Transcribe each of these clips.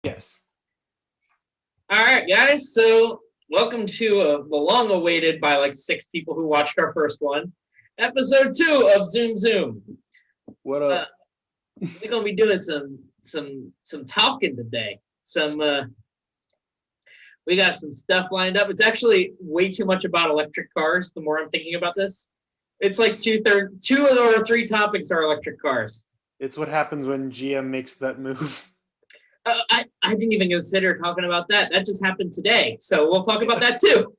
Yes. All right, guys. So welcome to the long-awaited by like 6 people who watched our first one, episode 2 of Zoom Zoom. What Uh, up? we're gonna be doing some talking today. We got some stuff lined up. It's actually way too much about electric cars. The more I'm thinking about this, it's like two or three topics are electric cars. It's what happens when GM makes that move. I didn't even consider talking about that. That just happened today, so we'll talk about that too.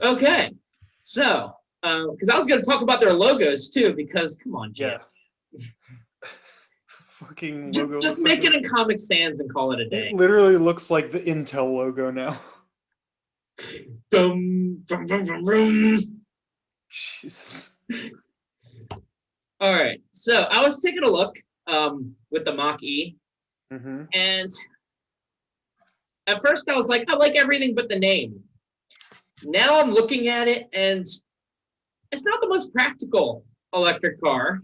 Okay, so because I was going to talk about their logos too, because come on, Jim. Yeah. Fucking just logo. just make it in Comic Sans and call it a day. It literally looks like the Intel logo now. Dum, dum, dum, dum, dum. Jesus. All right, so I was taking a look with the Mach-E, and at first I was like, I like everything but the name. Now I'm looking at it, and it's not the most practical electric car.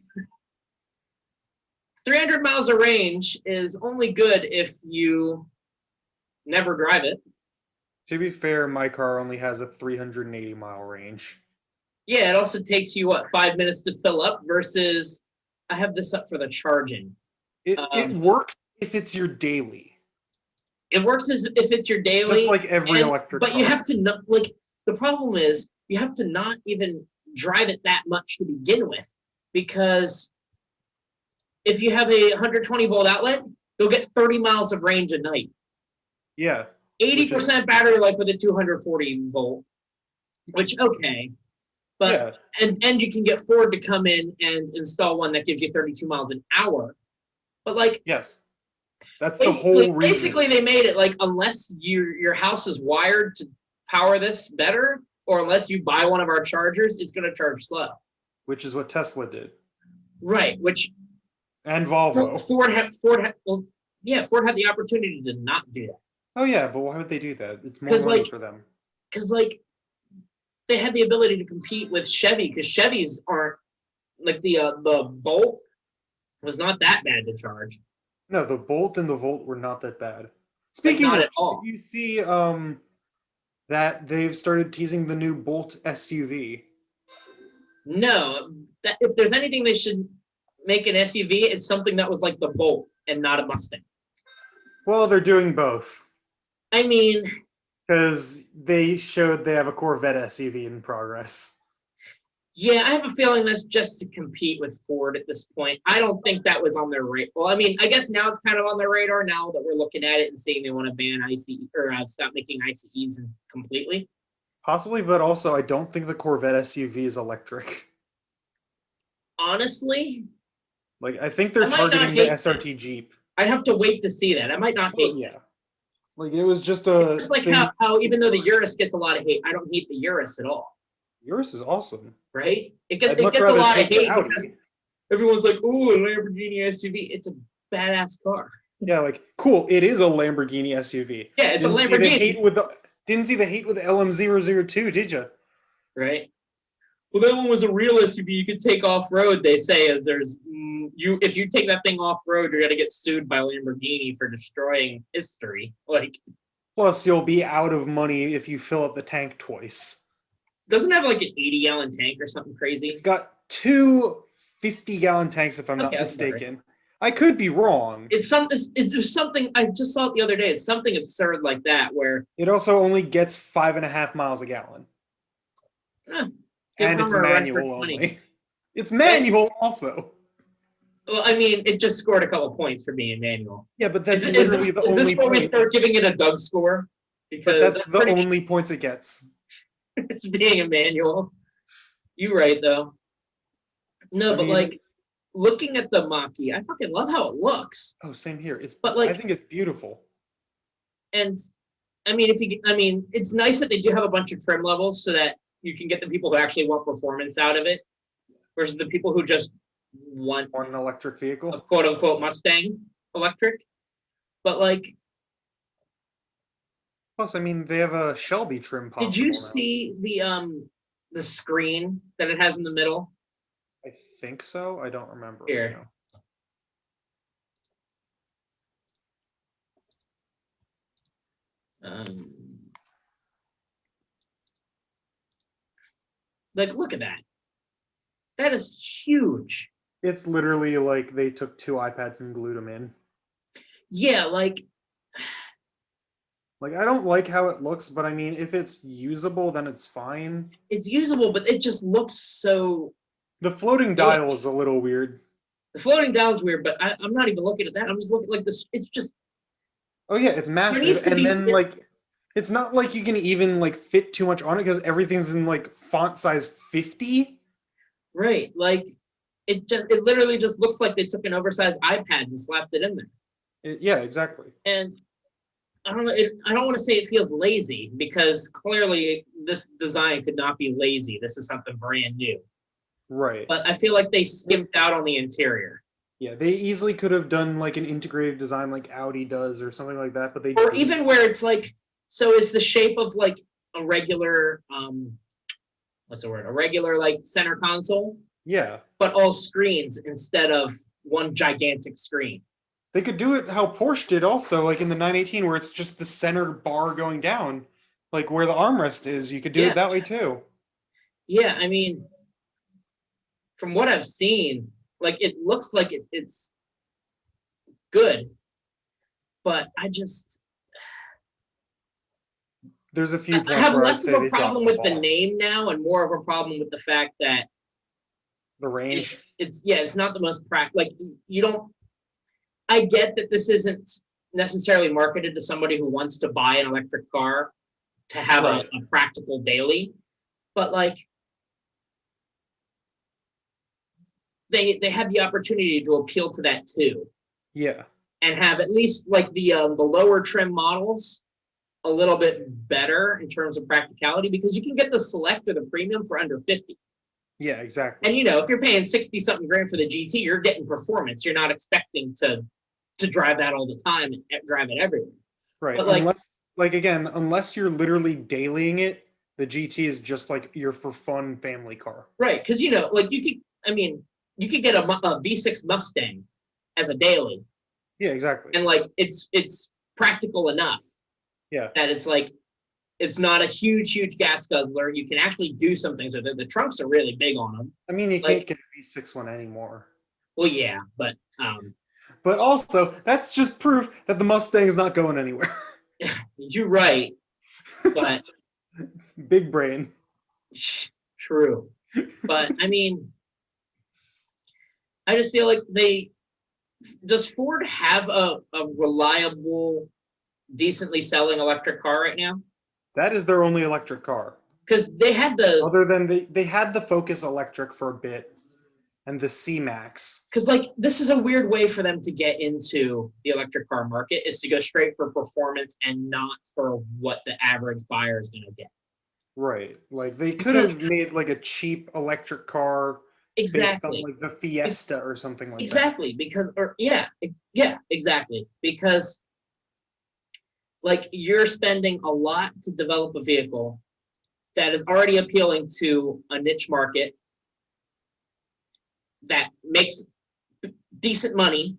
300 miles of range is only good if you never drive it. To be fair, my car only has a 380-mile range. Yeah, it also takes you, 5 minutes to fill up versus I have this up for the charging. It works if it's your daily. It works as if it's your daily. Just like every electric car. But you have to not, the problem is you have to not even drive it that much to begin with, because if you have a 120 volt outlet, you'll get 30 miles of range a night. Yeah. 80% battery life with a 240 volt, which, okay. But yeah. and you can get Ford to come in and install one that gives you 32 miles an hour. But yes. That's the whole reason. Basically, they made it like, unless your house is wired to power this better, or unless you buy one of our chargers, it's going to charge slow. Which is what Tesla did. Right, and Volvo. Ford had the opportunity to not do that. Oh yeah, but why would they do that? It's more money for them. Because they had the ability to compete with Chevy, because Chevys aren't the Bolt was not that bad to charge. No, the Bolt and the Volt were not that bad. Speaking of which, you see that they've started teasing the new Bolt SUV. No, if there's anything they should make an SUV, it's something that was like the Bolt and not a Mustang. Well, they're doing both. I mean, because they showed they have a Corvette SUV in progress. Yeah, I have a feeling that's just to compete with Ford at this point. I don't think that was on their radar. Well, I mean, I guess now it's kind of on their radar now that we're looking at it and seeing they want to ban ICE or stop making ICEs completely. Possibly, but also I don't think the Corvette SUV is electric. Honestly? I think they're targeting the SRT Jeep. I'd have to wait to see that. I might not hate it. It was just a... It's like how even though the Urus gets a lot of hate, I don't hate the Urus at all. Urus is awesome. Right? It gets a lot of hate because everyone's like, ooh, a Lamborghini SUV. It's a badass car. Yeah, cool. It is a Lamborghini SUV. Yeah, it's a Lamborghini. Didn't see the hate with the LM002, did you? Right. Well, that one was a real SUV you could take off-road, they say, as there's... if you take that thing off-road, you're going to get sued by Lamborghini for destroying history. Plus, you'll be out of money if you fill up the tank twice. Doesn't it have an 80-gallon tank or something crazy? It's got two 50-gallon tanks, if I'm not mistaken. Right. I could be wrong. It's something, I just saw it the other day. It's something absurd like that, where... It also only gets 5.5 miles a gallon. And it's manual only. It's manual also. Well, I mean, it just scored a couple points for being manual. Yeah, but that's literally the only point. Is this where we start giving it a Doug score? Because that's the only points it gets. It's being a manual. You're right, though. No, but looking at the Mach-E, I fucking love how it looks. Oh, same here. I think it's beautiful. And I mean, it's nice that they do have a bunch of trim levels so that you can get the people who actually want performance out of it, versus the people who just want an electric vehicle, a quote unquote Mustang electric. But plus, I mean, they have a Shelby trim. Did you see the screen that it has in the middle? I think so. I don't remember. Here. Like, look at that. That is huge. It's literally like they took 2 iPads and glued them in. Yeah, like I don't like how it looks, but I mean, if it's usable, then it's fine. it's usable, but it just looks so. The floating dial is a little weird. The floating dial is weird, but I'm not even looking at that. I'm just looking like this. It's just. Oh yeah, it's massive, and then like, it's not like you can even like fit too much on it because everything's in like font size 50. Right, like it literally just looks like they took an oversized iPad and slapped it in there. Yeah, exactly. And I don't know. I don't want to say it feels lazy because clearly this design could not be lazy. This is something brand new. Right. But I feel like they skipped out on the interior. Yeah, they easily could have done like an integrated design like Audi does or something like that, but they or didn't. Even where it's like, so is the shape of like a regular what's the word? A regular like center console. Yeah. But all screens instead of one gigantic screen. They could do it how Porsche did also, like in the 918, where it's just the center bar going down, like where the armrest is. You could do it that way too. Yeah, I mean, from what I've seen, like it looks like it's good, but there's a few points I have where less of a problem with the name now and more of a problem with the fact that the range. It's not the most practical. Like you don't. I get that this isn't necessarily marketed to somebody who wants to buy an electric car to have a practical daily, but like they have the opportunity to appeal to that too. Yeah. And have at least like the lower trim models a little bit better in terms of practicality because you can get the Select or the Premium for under 50. Yeah, exactly. And if you're paying 60-something grand for the GT, you're getting performance. You're not expecting to drive that all the time and drive it everywhere. Right. But unless you're literally dailying it, the GT is just like your for fun family car. Right. Because you could get a V6 Mustang as a daily. Yeah, exactly. And like it's practical enough. Yeah. That it's like it's not a huge gas guzzler. You can actually do some things with it. The trunks are really big on them. I mean, you can't get a V6 one anymore. Well, yeah, but but also that's just proof that the Mustang is not going anywhere. You're right, but big brain. True, but I mean, I just feel like does Ford have a reliable, decently selling electric car right now? That is their only electric car. Because they had other than they had the Focus Electric for a bit. And the C-Max. Because like this is a weird way for them to get into the electric car market is to go straight for performance and not for what the average buyer is going to get. Right. Like they could have made like a cheap electric car based on like the Fiesta or something like that. Exactly. Because like you're spending a lot to develop a vehicle that is already appealing to a niche market that makes decent money.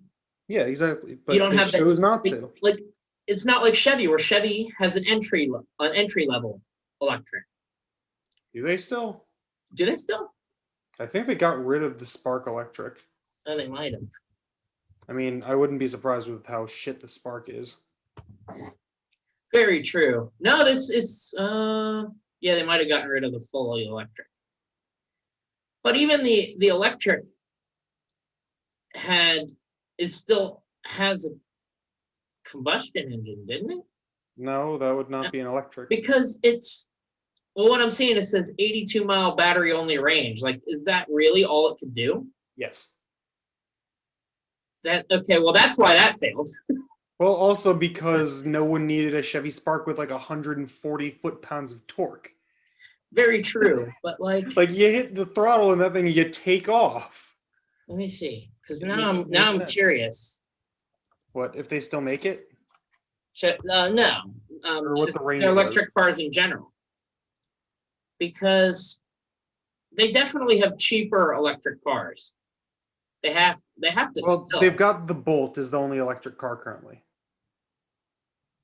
Yeah, exactly. But you don't have chose not to. Like it's not like Chevy, where Chevy has an entry level electric. Do they still? I think they got rid of the Spark Electric. Oh, they might have. I mean, I wouldn't be surprised with how shit the Spark is. Very true. No, they might have gotten rid of the fully electric. But even the electric still has a combustion engine, didn't it? No, that would not be an electric. Because what I'm seeing, it says 82-mile battery-only range. Like, is that really all it could do? Yes. Well, that's why that failed. Well, also because no one needed a Chevy Spark with like 140 foot-pounds of torque. Very true, but like you hit the throttle and that thing, you take off. Let me see, because now I'm curious. What if they still make it? No. Or what the range? They're electric cars in general, because they definitely have cheaper electric cars. They have to. Well, they've got the Bolt is the only electric car currently.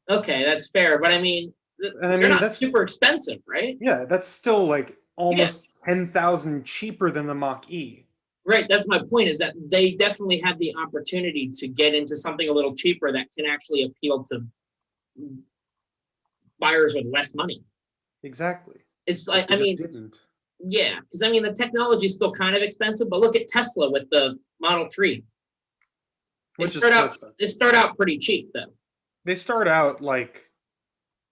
Okay, that's fair, but I mean, And I they're mean, not super expensive, right? Yeah, that's still like almost 10,000 cheaper than the Mach-E. Right, that's my point, is that they definitely have the opportunity to get into something a little cheaper that can actually appeal to buyers with less money. Exactly. It's like, I mean, didn't. Yeah, because I mean, the technology is still kind of expensive, but look at Tesla with the Model 3. They start out pretty cheap, though. They start out like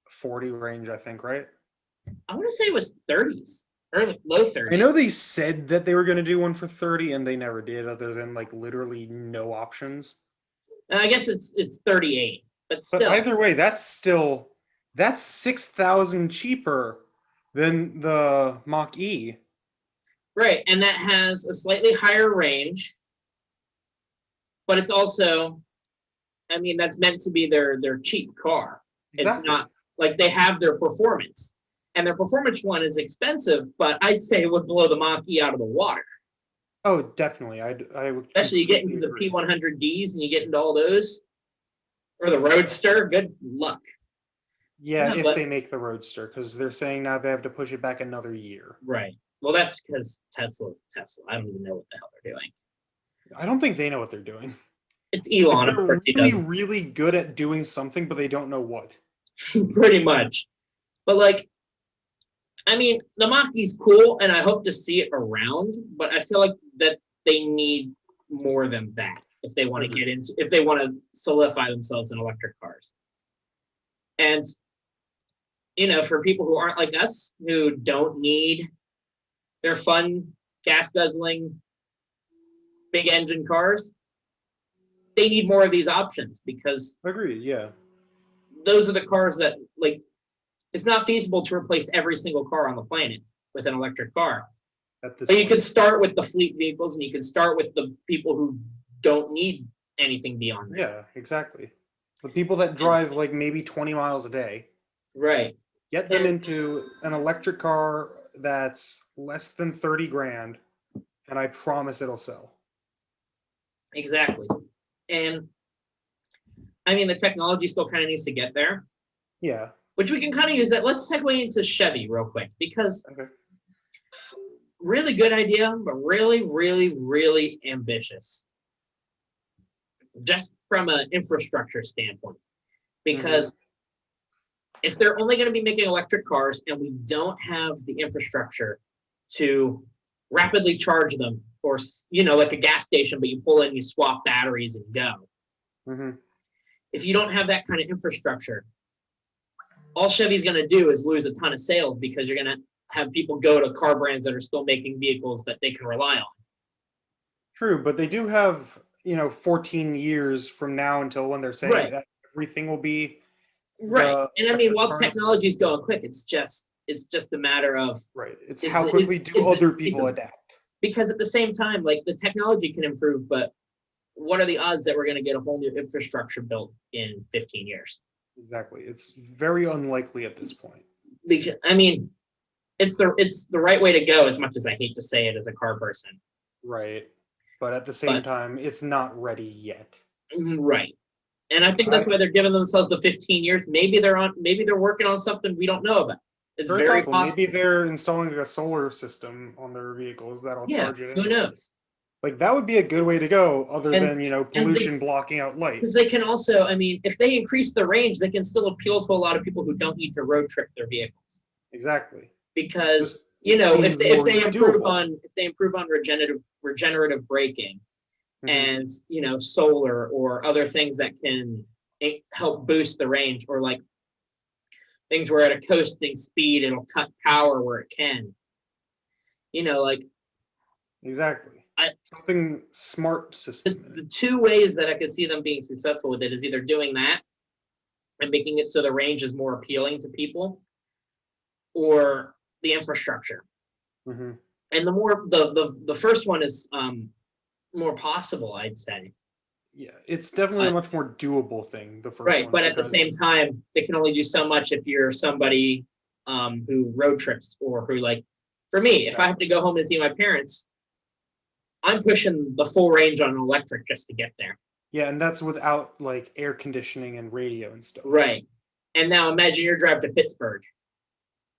40 range, I think, right? I want to say it was 30s. Or low 30s. I know they said that they were going to do one for 30, and they never did, other than like literally no options. I guess it's 38, but still. But either way, that's 6,000 cheaper than the Mach-E. Right, and that has a slightly higher range, but it's also, I mean, that's meant to be their cheap car. Exactly. It's not like they have their performance. And their performance one is expensive, but I'd say it would blow the Mach-E out of the water. Oh, definitely. I would. Especially you get into the P100Ds and you get into all those, or the Roadster. Good luck. Yeah, if they make the Roadster, because they're saying now they have to push it back another year. Right. Well, that's because Tesla's Tesla. I don't even know what the hell they're doing. I don't think they know what they're doing. It's Elon. Of course, they're really good at doing something, but they don't know what. Pretty much. But like, I mean, the Mach-E's cool, and I hope to see it around, but I feel like that they need more than that if they want to get into, if they want to solidify themselves in electric cars. And, you know, for people who aren't like us, who don't need their fun, gas-guzzling, big engine cars, they need more of these options because... Agreed, yeah. Those are the cars that, like, it's not feasible to replace every single car on the planet with an electric car. But you could start with the fleet vehicles, and you could start with the people who don't need anything beyond that. Yeah, exactly. The people that drive like maybe 20 miles a day. Right. Get them into an electric car that's less than 30 grand, and I promise it'll sell. Exactly. And I mean, the technology still kind of needs to get there. Yeah. Which we can kind of use that. Let's segue into Chevy real quick, because really good idea, but really, really, really ambitious. Just from an infrastructure standpoint. Because if they're only going to be making electric cars and we don't have the infrastructure to rapidly charge them, or, you know, like a gas station, but you pull in, you swap batteries and go. If you don't have that kind of infrastructure, all Chevy's going to do is lose a ton of sales, because you're going to have people go to car brands that are still making vehicles that they can rely on. True, but they do have, 14 years from now until when they're saying that everything will be right. And I mean, while technology is going quick, it's just a matter of It's how quickly do other people adapt. Because at the same time, like, the technology can improve, but what are the odds that we're going to get a whole new infrastructure built in 15 years? Exactly. It's very unlikely at this point. Because, I mean, it's the right way to go, as much as I hate to say it as a car person. Right. But at the same time, it's not ready yet. Right. And I think that's why they're giving themselves the 15 years. Maybe they're working on something we don't know about. It's very possible. Maybe they're installing a solar system on their vehicles that'll charge it. Who knows? Like, that would be a good way to go, other than, pollution blocking out light. Because they can also, I mean, if they increase the range, they can still appeal to a lot of people who don't need to road trip their vehicles. Exactly. Because, if they improve on regenerative braking and, solar or other things that can help boost the range, or like things where at a coasting speed, it'll cut power where it can. Exactly. Something smart system. The two ways that I could see them being successful with it is either doing that and making it so the range is more appealing to people, or the infrastructure. And the first one is more possible, I'd say. Yeah, it's definitely a much more doable thing, the first one. But at the same time, they can only do so much if you're somebody who road trips, or who, like, for me, if I have to go home and see my parents, I'm pushing the full range on an electric just to get there. Yeah, and that's without, like, air conditioning and radio and stuff. Right. And now imagine your drive to Pittsburgh.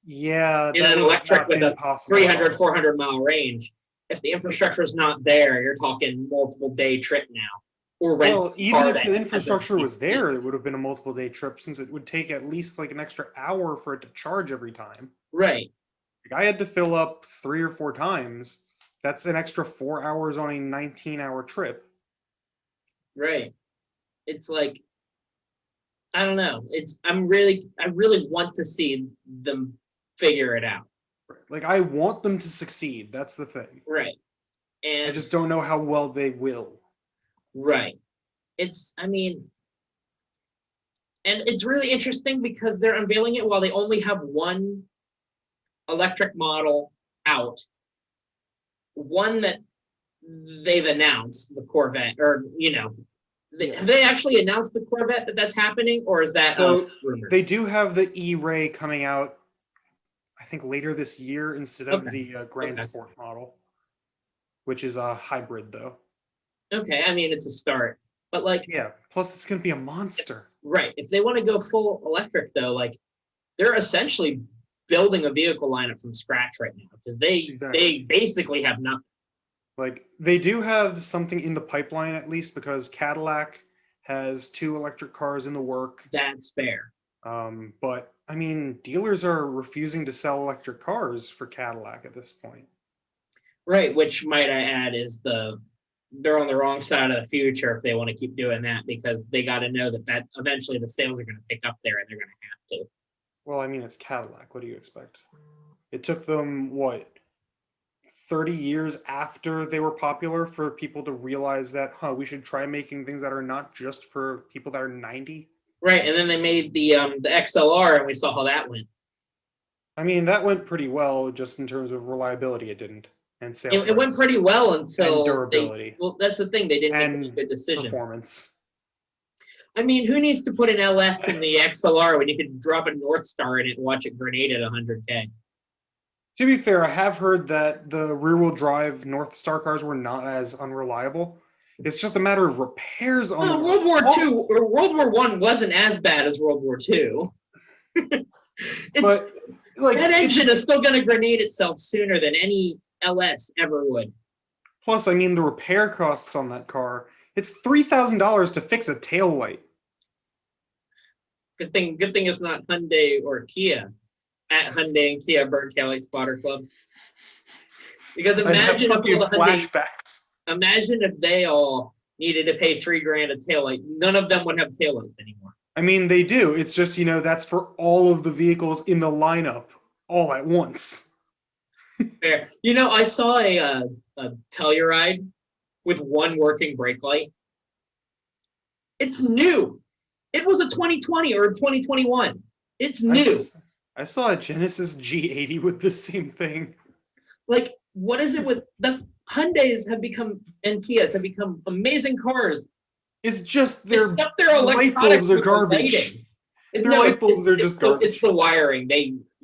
Yeah, in an electric with a 300, 400 mile range. If the infrastructure is not there, you're talking multiple day trip now. Or well, even if the infrastructure was there, it would have been a multiple day trip since it would take at least like an extra hour for it to charge every time. Right. Like I had to fill up 3 or 4 times. That's an extra 4 hours on a 19-hour trip. Right. It's like, I don't know. I really want to see them figure it out. Like I want them to succeed. That's the thing. Right. And I just don't know how well they will. Right. And it's really interesting because they're unveiling it while they only have one electric model out. One that they've announced, the Corvette, or have they actually announced the Corvette that's happening, or is that rumor? They do have the E-Ray coming out, I think later this year instead of the Grand Sport model, which is a hybrid though. Okay, I mean it's a start, but plus it's gonna be a monster. Right. If they want to go full electric though, they're essentially building a vehicle lineup from scratch right now because they basically have nothing. Like they do have something in the pipeline at least because Cadillac has 2 electric cars in the work. That's fair. But I mean, dealers are refusing to sell electric cars for Cadillac at this point. Right, which might I add is they're on the wrong side of the future if they want to keep doing that because they got to know that eventually the sales are going to pick up there and they're going to have to. Well, I mean, it's Cadillac. What do you expect? It took them, 30 years after they were popular for people to realize that, we should try making things that are not just for people that are 90? Right, and then they made the XLR and we saw how that went. I mean, that went pretty well just in terms of reliability, it didn't. And sales. It went pretty well until durability. That's the thing, they didn't make a good decision. Performance. I mean, who needs to put an LS in the XLR when you can drop a North Star in it and watch it grenade at 100K? To be fair, I have heard that the rear-wheel drive North Star cars were not as unreliable. It's just a matter of repairs on them. World War II or World War I wasn't as bad as World War II. But that engine is still going to grenade itself sooner than any LS ever would. Plus, I mean, the repair costs on that car, it's $3,000 to fix a tail light. Good thing it's not Hyundai or Kia. At Hyundai and Kia Burn Taillight Spotter Club. Because imagine if they all needed to pay $3,000 a taillight. None of them would have taillights anymore. I mean, they do. It's just, that's for all of the vehicles in the lineup all at once. Fair. I saw a Telluride with one working brake light. It's new. It was a 2020 or a 2021. It's new. I saw a Genesis G80 with the same thing. What is it with Hyundais have become and Kias have become amazing cars. It's just their light bulbs are garbage. Their light bulbs are just garbage. It's the wiring.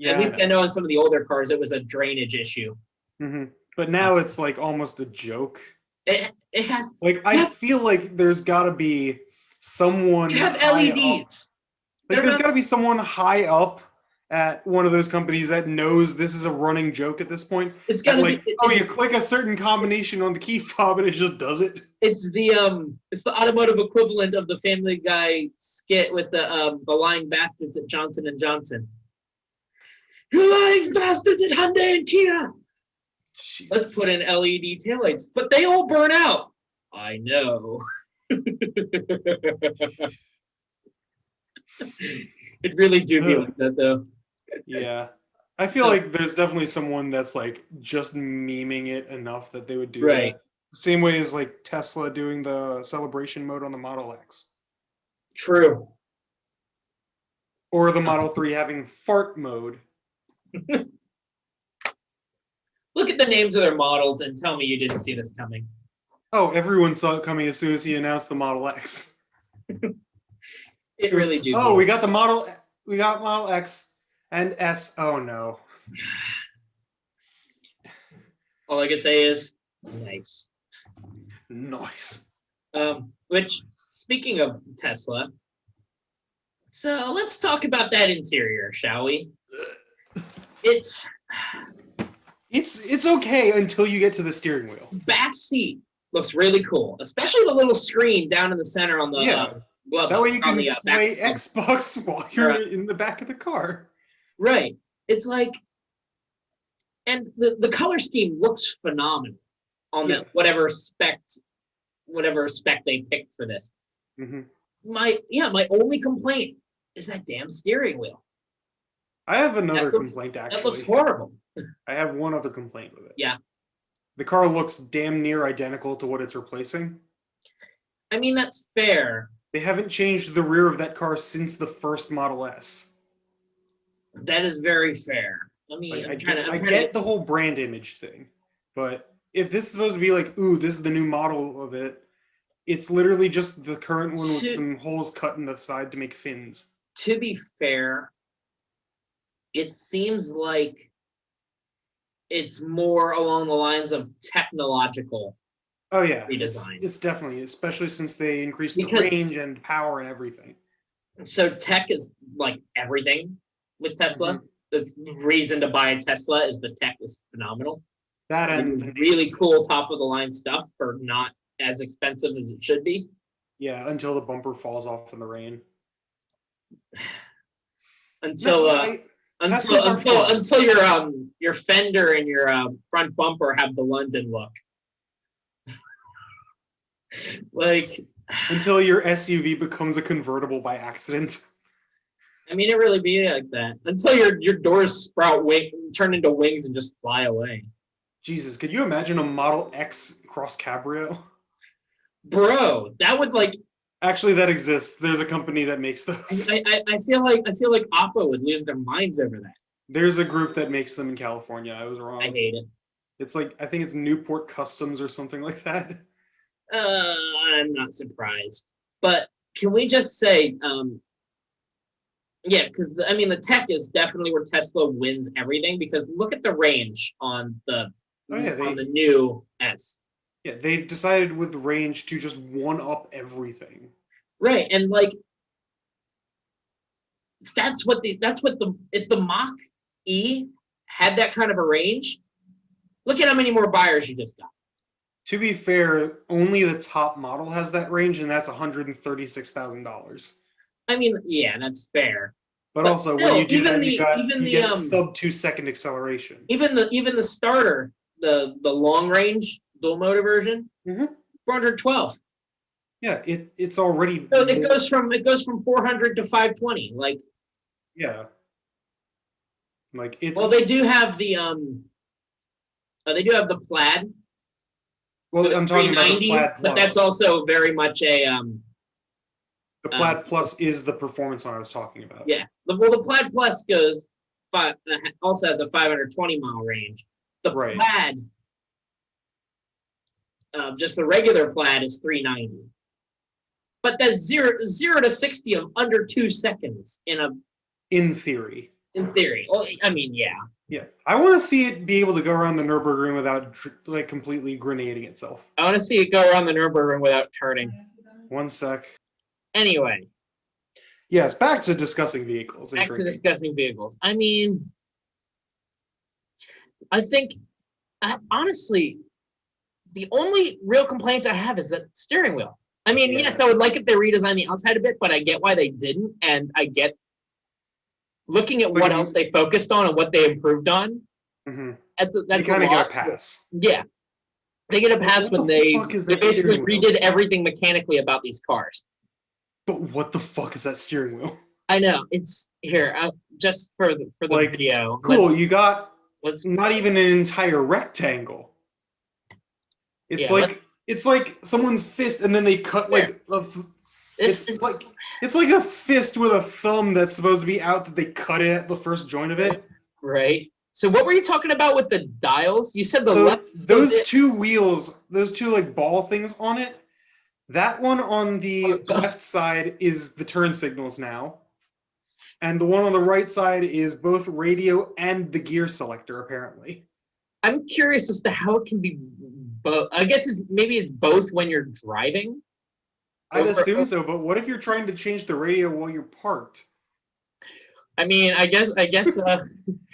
At least I know on some of the older cars it was a drainage issue. Mm-hmm. But now it's almost a joke. It has. I feel like there's got to be someone. You have LEDs. There's got to be someone high up at one of those companies that knows this is a running joke at this point. It's gonna be. You click a certain combination on the key fob and it just does it. It's the automotive equivalent of the Family Guy skit with the lying bastards at Johnson and Johnson. You lying bastards at Hyundai and Kia. Jeez. Let's put in LED taillights, but they all burn out. I know. It really do be like that though. Yeah. I feel like there's definitely someone that's just memeing it enough that they would do that. Same way as Tesla doing the celebration mode on the Model X. True. Or the Model 3 having fart mode. Look at the names of their models and tell me you didn't see this coming. Oh, everyone saw it coming as soon as he announced the Model X. It really do. Oh, we got Model X and S. Oh no. All I can say is nice. Nice. Which, speaking of Tesla, So let's talk about that interior, shall we? It's okay until you get to the steering wheel. Back seat looks really cool, especially the little screen down in the center on the glove. That way you can play Xbox while you're in the back of the car. Right. It's like, and the color scheme looks phenomenal on the whatever spec they picked for this. Mm-hmm. My only complaint is that damn steering wheel. I have another complaint, actually. That looks horrible. I have one other complaint with it. Yeah. The car looks damn near identical to what it's replacing. I mean, that's fair. They haven't changed the rear of that car since the first Model S. That is very fair. I get the whole brand image thing, but if this is supposed to be like, ooh, this is the new model of it, it's literally just the current one with some holes cut in the side to make fins. To be fair, it seems like it's more along the lines of technological redesign. It's definitely, especially since they increased the range and power and everything. So tech is like everything with Tesla. Mm-hmm. The reason to buy a Tesla is the tech is phenomenal. That and really cool top of the line stuff for not as expensive as it should be. Yeah, until the bumper falls off in the rain. Until your fender and your front bumper have the London look. Like until your SUV becomes a convertible by accident. I mean, it really be like that. Until your doors turn into wings and just fly away. Jesus, could you imagine a Model X cross cabrio? Bro, that would like. Actually, that exists. There's a company that makes those. I feel like Oppo would lose their minds over that. There's a group that makes them in California. I was wrong. I hate it. It's like, I think it's Newport Customs or something like that. I'm not surprised. But can we just say, because the tech is definitely where Tesla wins everything. Because look at the range on the new S. Yeah, they decided with range to just one-up everything. Right, and like it's the Mach-E had that kind of a range. Look at how many more buyers you just got. To be fair, only the top model has that range, and that's $136,000. I mean, yeah, that's fair. But also, still, when you do that, you get sub 2-second acceleration. Even the starter, the long range dual motor version, 412. Yeah, it's already. So it goes from 400 to 520. Like. Yeah. Like it's. Well, they do have the Plaid. Well, I'm talking about the Plaid Plus. But that's also very much a The Plaid Plus is the performance one I was talking about. Yeah. The Plaid Plus also has a 520 mile range. The Plaid. Just the regular Plaid is 390, but that's 0 to 60 of under 2 seconds in theory. In theory, well, I mean, yeah. Yeah, I want to see it be able to go around the Nürburgring without like completely grenading itself. I want to see it go around the Nürburgring without turning. One sec. Anyway. Yes, back to discussing vehicles. Back to discussing vehicles. I mean, I think honestly. The only real complaint I have is that steering wheel. I mean, yes, I would like if they redesigned the outside a bit, but I get why they didn't, and I get looking at what else they focused on and what they improved on. Mm-hmm. That's you kind of get a pass. Yeah, they get a pass when they basically redid everything mechanically about these cars. But what the fuck is that steering wheel? I know it's here just for the video. Cool, you got. Not even an entire rectangle. It's like someone's fist, and then they cut it's like a fist with a thumb that's supposed to be out that they cut it at the first joint of it. Right. So what were you talking about with the dials? You said those two wheels, those two like ball things on it. That one on the left side is the turn signals now, and the one on the right side is both radio and the gear selector. Apparently, I'm curious as to how it can be. But I guess maybe it's both when you're driving. I'd assume so, but what if you're trying to change the radio while you're parked? I mean, I guess.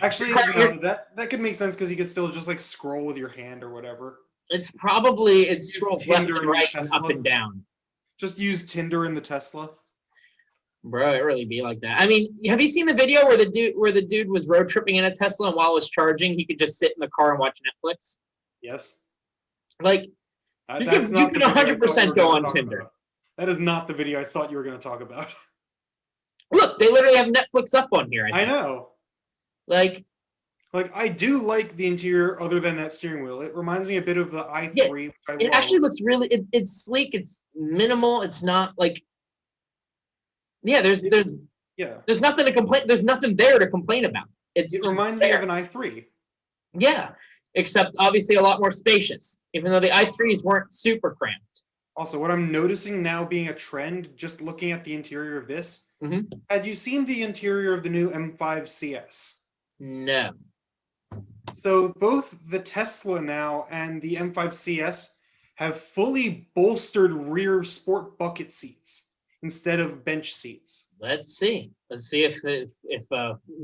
Actually, no, that could make sense because you could still just like scroll with your hand or whatever. It scrolls left and right and up and down. Just use Tinder in the Tesla. Bro, it really be like that. I mean, have you seen the video where the dude was road tripping in a Tesla and while it was charging, he could just sit in the car and watch Netflix? Yes. Like, you can 100% go on Tinder. That is not the video I thought you were going to talk about. Look, they literally have Netflix up on here. I know. Like, I do like the interior other than that steering wheel. It reminds me a bit of the i3. Yeah, which I it love. actually looks really. It's sleek. It's minimal. It's not like. Yeah, there's nothing to complain. There's nothing there to complain about. It reminds me of an i3. Yeah, except obviously a lot more spacious. Even though the i3s weren't super cramped. Also, what I'm noticing now being a trend, just looking at the interior of this, had you seen the interior of the new M5 CS? No. So both the Tesla now and the M5 CS have fully bolstered rear sport bucket seats instead of bench seats. Let's see. Let's see if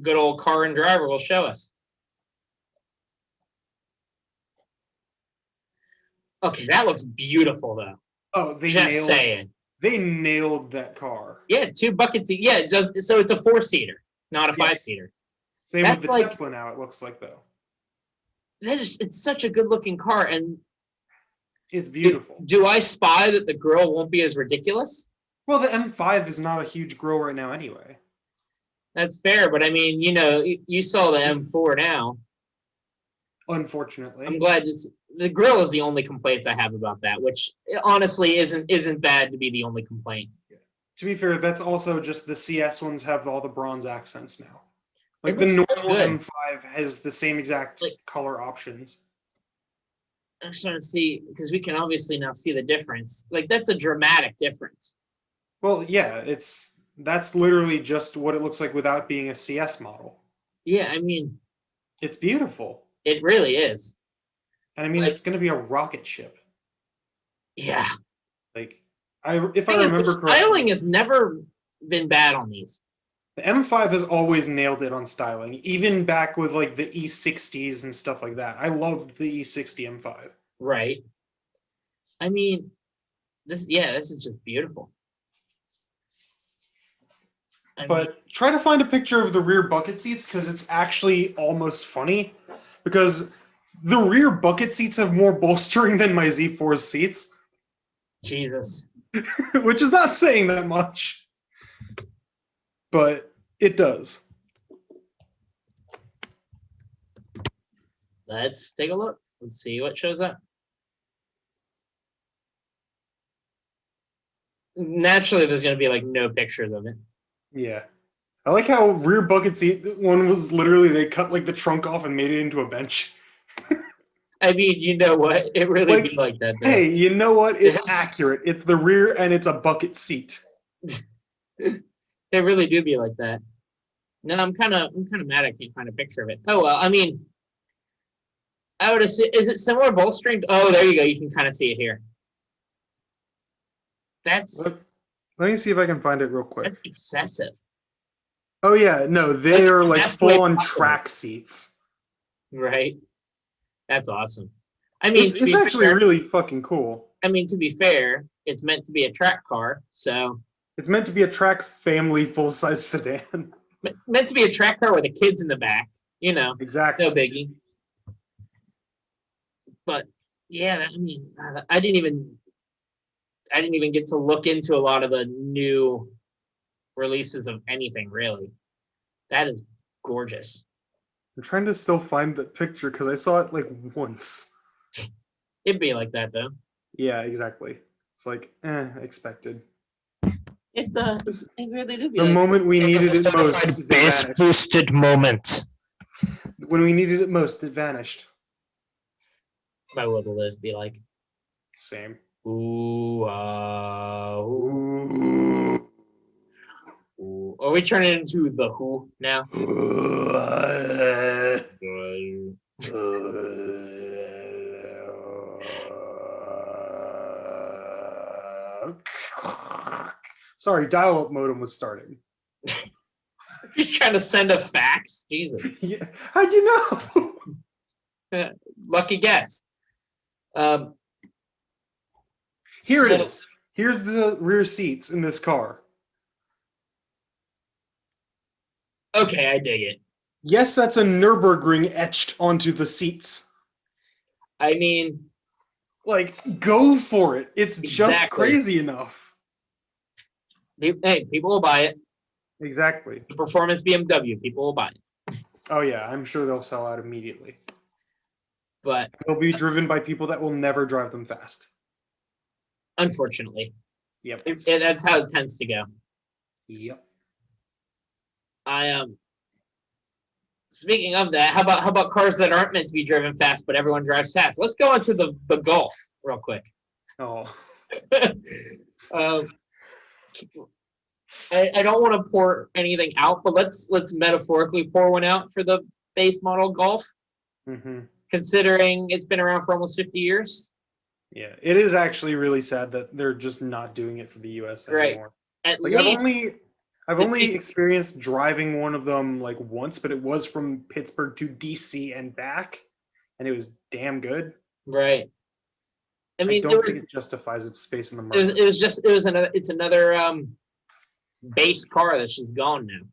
good old car and driver will show us. Okay, that looks beautiful though. Oh, they nailed that car. Yeah, 2 bucket seats. Yeah, it does. So it's a 4-seater, not a 5-seater. Same with the Tesla now. It looks like though. It's such a good looking car, and it's beautiful. Do I spy that the grill won't be as ridiculous? Well, the M5 is not a huge grill right now anyway. That's fair, but I mean, you saw the M4 now. Unfortunately, I'm glad the grill is the only complaints I have about that, which honestly isn't bad to be the only complaint. Yeah. To be fair, that's also just the CS ones have all the bronze accents now. Like the normal M5 has the same exact color options. I'm just trying to see, because we can obviously now see the difference. Like, that's a dramatic difference. Well, yeah, that's literally just what it looks like without being a CS model. Yeah, I mean, it's beautiful. It really is. And I mean, it's going to be a rocket ship. Yeah. Like, if I remember correctly, styling has never been bad on these. The M5 has always nailed it on styling, even back with like the E60s and stuff like that. I loved the E60 M5. Right. I mean, this is just beautiful. But try to find a picture of the rear bucket seats because it's actually almost funny because the rear bucket seats have more bolstering than my Z4's seats. Jesus. Which is not saying that much. But it does. Let's take a look. Let's see what shows up. Naturally, there's going to be like no pictures of it. Yeah. I like how rear bucket seat one was literally they cut like the trunk off and made it into a bench. I mean, you know what? It really be like that. Though. Hey, you know what? It's accurate. It's the rear and it's a bucket seat. They really do be like that. No, I'm kind of mad I can't find a picture of it. Oh well, I mean, I would assume, is it similar bolstering? Oh, there you go. You can kind of see it here. Let me see if I can find it real quick. That's excessive. Oh yeah, no, they are like full-on track seats. Right. That's awesome. I mean, it's actually really fucking cool. I mean, to be fair, it's meant to be a track car, so. It's meant to be a track family full-size sedan. Meant to be a track car with the kids in the back, Exactly. No biggie. But yeah, I mean, I didn't even get to look into a lot of the new releases of anything really. That is gorgeous. I'm trying to still find the picture because I saw it like once. It'd be like that though. Yeah, exactly. It's like, expected. It really did. The moment we needed it most, bass boosted moment. When we needed it most, it vanished. My will to live be like. Same. Ooh, ooh. Are we turning it into the Who now? Sorry, dial-up modem was starting. He's trying to send a fax. Jesus. Yeah. How'd you know? Lucky guess. Here it is. Here's the rear seats in this car. Okay, I dig it. Yes, that's a Nürburgring etched onto the seats. I mean, like, go for it. It's just crazy enough. Hey, people will buy it. Exactly. The performance BMW, people will buy it. Oh yeah, I'm sure they'll sell out immediately. But they'll be driven by people that will never drive them fast. Unfortunately. Yep. That's how it tends to go. Yep. Speaking of that, how about cars that aren't meant to be driven fast, but everyone drives fast? Let's go into the Golf real quick. Oh. I don't want to pour anything out, but let's metaphorically pour one out for the base model Golf. Mm-hmm. Considering it's been around for almost 50 years. Yeah, it is actually really sad that they're just not doing it for the US anymore. At least I've only experienced driving one of them like once, but it was from Pittsburgh to DC and back, and it was damn good. Right. I mean, I don't think it justifies its space in the market. It's another base car that's just gone now,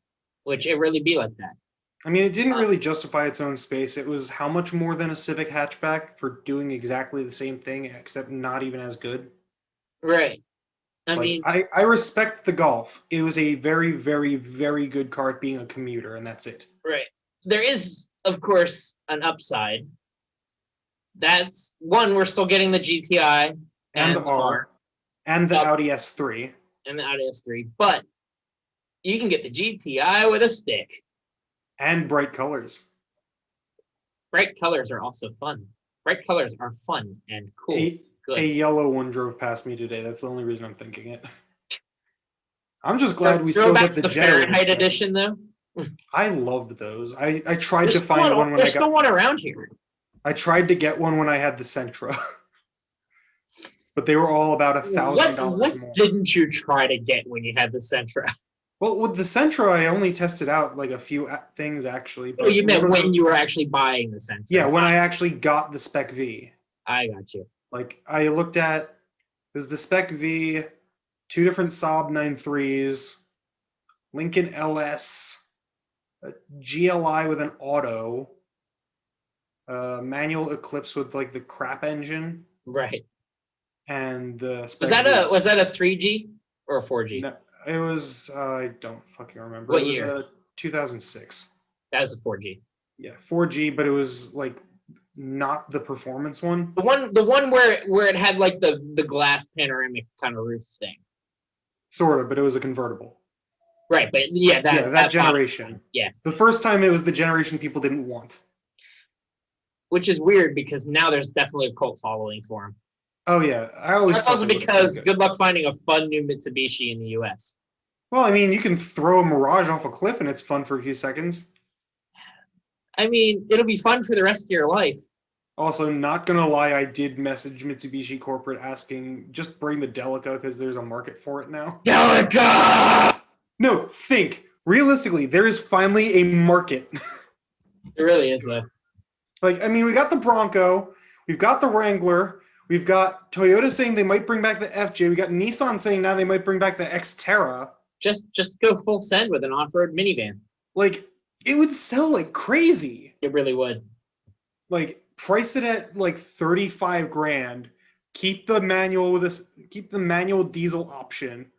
which it really be like that. I mean, it didn't really justify its own space. It was how much more than a Civic hatchback for doing exactly the same thing, except not even as good. Right. I respect the Golf. It was a very, very, very good car at being a commuter, and that's it. Right. There is, of course, an upside. That's one, we're still getting the GTI and the R and the Audi S3. And the Audi S3, but you can get the GTI with a stick. And bright colors. Bright colors are also fun. Bright colors are fun and cool. A yellow one drove past me today. That's the only reason I'm thinking it. I'm just glad we still get the Fahrenheit edition, though. I loved those. I tried to find one when I got. There's still one around here. I tried to get one when I had the Sentra, but they were all about $1,000 more. What didn't you try to get when you had the Sentra? Well, with the Sentra, I only tested out like a few things actually. But you meant when you were actually buying the Sentra? Yeah, when I actually got the Spec V. I got you. Like I looked at, it was the Spec V, 2 different Saab 9.3s, Lincoln LS, a GLI with an auto, manual Eclipse with like the crap engine. Right. And the Spec was that a 3G or a 4G? No, it was I don't fucking remember. What it was year? 2006. That was a 4G. Yeah, 4G, but it was like not the performance one. The one where it had like the glass panoramic kind of roof thing. Sort of, but it was a convertible. Right, but that generation. Yeah. The first time it was the generation people didn't want. Which is weird because now there's definitely a cult following for him. Oh yeah, I always. That's also because good luck finding a fun new Mitsubishi in the U.S. Well, I mean, you can throw a Mirage off a cliff and it's fun for a few seconds. I mean, it'll be fun for the rest of your life. Also, not gonna lie, I did message Mitsubishi corporate asking just bring the Delica because there's a market for it now. Delica! No, think realistically, there is finally a market. It really is though. Like, I mean, we got the Bronco, we've got the Wrangler. We've got Toyota saying they might bring back the FJ. We got Nissan saying now they might bring back the Xterra. Just go full send with an off-road minivan. Like, it would sell like crazy. It really would. Like, price it at like 35 grand. Keep the manual manual diesel option.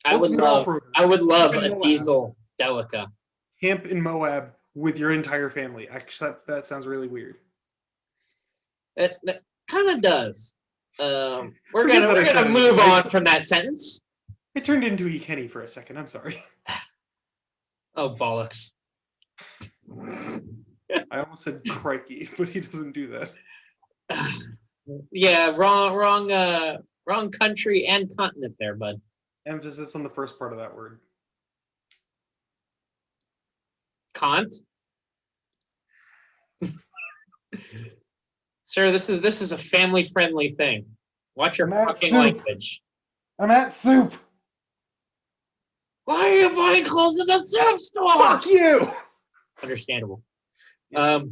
I would love a diesel Delica. Camp in Moab with your entire family. Except that sounds really weird. That kind of does. We're gonna move on from that sentence. It turned into E. Kenny for a second. I'm sorry. Oh bollocks! I almost said crikey, but he doesn't do that. Yeah, wrong country and continent there, bud. Emphasis on the first part of that word. Kant. Sir, this is a family-friendly thing. Watch your fucking language. I'm at soup. Why are you buying clothes at the soup store? Fuck you. Understandable. All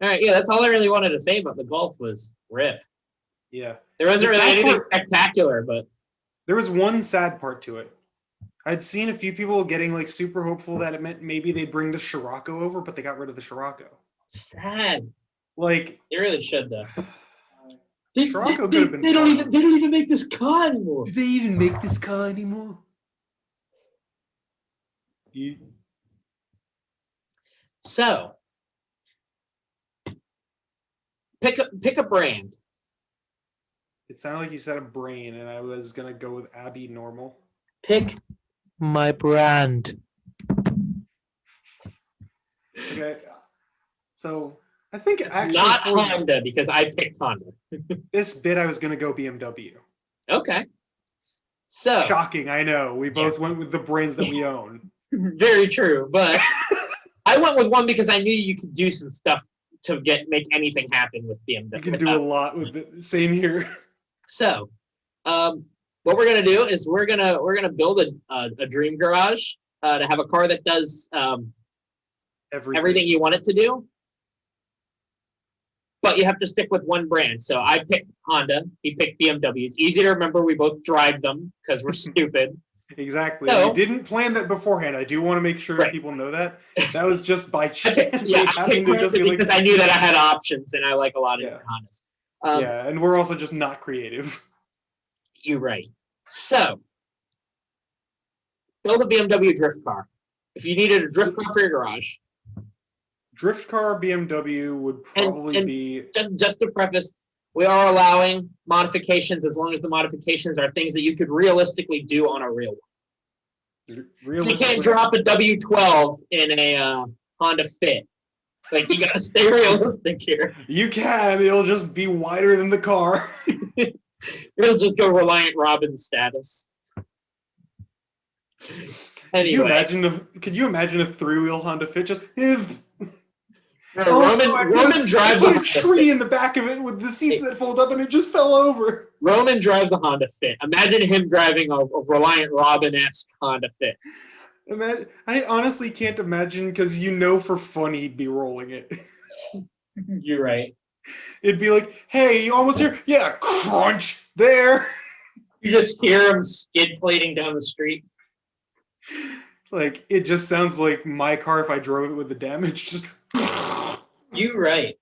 right, yeah, that's all I really wanted to say about the Golf was rip. Yeah. There wasn't really anything spectacular, but there was one sad part to it. I'd seen a few people getting like super hopeful that it meant maybe they'd bring the Scirocco over, but they got rid of the Scirocco. Sad. Like they really should though. Scirocco could have been. They don't even make this car anymore. Do they even make this car anymore? So pick a brand. It sounded like you said a brain, and I was gonna go with Abby Normal. Pick my brand. Okay, so I think actually not Honda because I picked Honda. This bit I was gonna go BMW. Okay. So shocking, I know. We both went with the brands that we own. Very true, but I went with one because I knew you could do some stuff to make anything happen with BMW. You can do a lot with it. Same here. So, what we're gonna do is we're gonna build a dream garage to have a car that does everything you want it to do. But you have to stick with one brand. So I picked Honda. He picked BMW. It's easy to remember. We both drive them because we're stupid. Exactly. So, we didn't plan that beforehand. I do want to make sure people know that. That was just by chance. I picked because I knew that I had options and I like a lot of different Hondas. Yeah, and we're also just not creative. You're right. So, build a BMW drift car. If you needed a drift car for your garage. Drift car BMW would probably be... Just to preface, we are allowing modifications as long as the modifications are things that you could realistically do on a real one. So you can't drop a W12 in a Honda Fit. Like, you gotta stay realistic here. You can. It'll just be wider than the car. It'll just go Reliant Robin status. Anyway. Could you imagine a three-wheel Honda Fit just... Roman drives a tree in the back of it with the seats that fold up and it just fell over. Roman drives a Honda Fit. Imagine him driving a Reliant Robin-esque Honda Fit. I honestly can't imagine because for fun he'd be rolling it. You're right. It'd be like, hey, you almost here? Yeah, crunch, there. You just hear him skid plating down the street. Like, it just sounds like my car if I drove it with the damage. Just... You're right.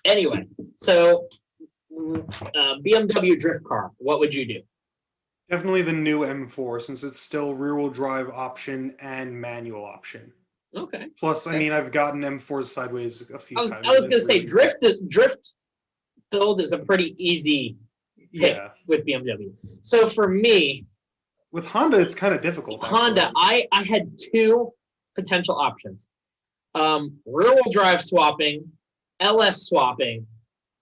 Anyway, so BMW drift car, what would you do? Definitely the new M4, since it's still rear-wheel drive option and manual option. Okay. Plus, I mean, I've gotten M4s sideways a few times. I was going to say, drift build is a pretty easy pick with BMW. So for me... With Honda, it's kind of difficult. Honda, I had two potential options. Rear-wheel drive swapping, LS swapping,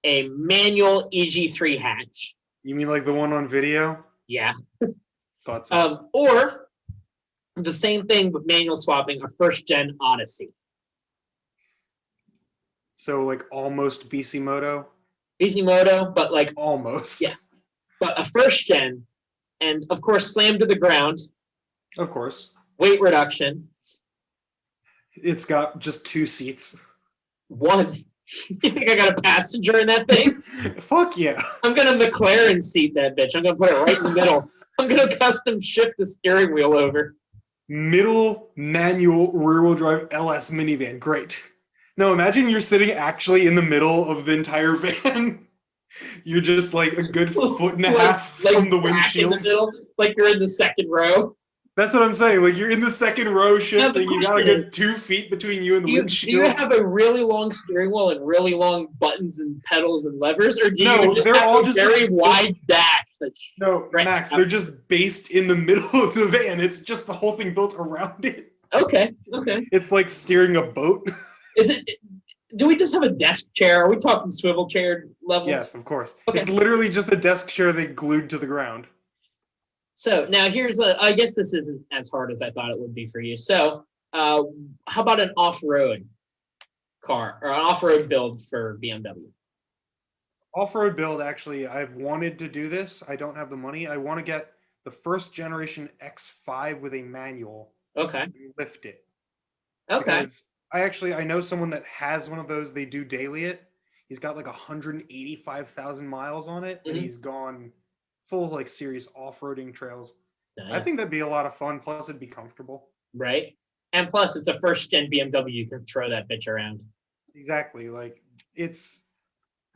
a manual EG3 hatch. You mean like the one on video? Yeah. Thought so. Or the same thing but manual swapping, a first-gen Odyssey. So like almost BC Moto? BC Moto, but like... Almost. Yeah. But a first-gen, and of course slammed to the ground. Of course. Weight reduction. It's got just 2 seats. One. You think I got a passenger in that thing? Fuck yeah. I'm going to McLaren seat that bitch. I'm going to put it right in the middle. I'm going to custom shift the steering wheel over. Middle manual rear-wheel drive LS minivan. Great. No, imagine you're sitting actually in the middle of the entire van. You're just like a good foot and a half from the windshield. In the middle, like you're in the second row. That's what I'm saying. Like you're in the second row shifting. You got a good 2 feet between you and the windshield. Do you have a really long steering wheel and really long buttons and pedals and levers, or do you just have a very wide dash? No, Max, they're just based in the middle of the van. It's just the whole thing built around it. Okay. It's like steering a boat. Is it? Do we just have a desk chair? Are we talking swivel chair level? Yes, of course. Okay. It's literally just a desk chair they glued to the ground. So now I guess this isn't as hard as I thought it would be for you. So how about an off-road car or an off-road build for BMW? Off-road build, actually, I've wanted to do this. I don't have the money. I want to get the first generation X5 with a manual Okay. and lift it. Okay. Because I know someone that has one of those. They do daily it. He's got like 185,000 miles on it, and Hmm. he's gone full like serious off-roading trails. I Nice. think that'd be a lot of fun. Plus, it'd be comfortable. Right. And plus, it's a first gen BMW. You can throw that bitch around. Exactly. Like it's.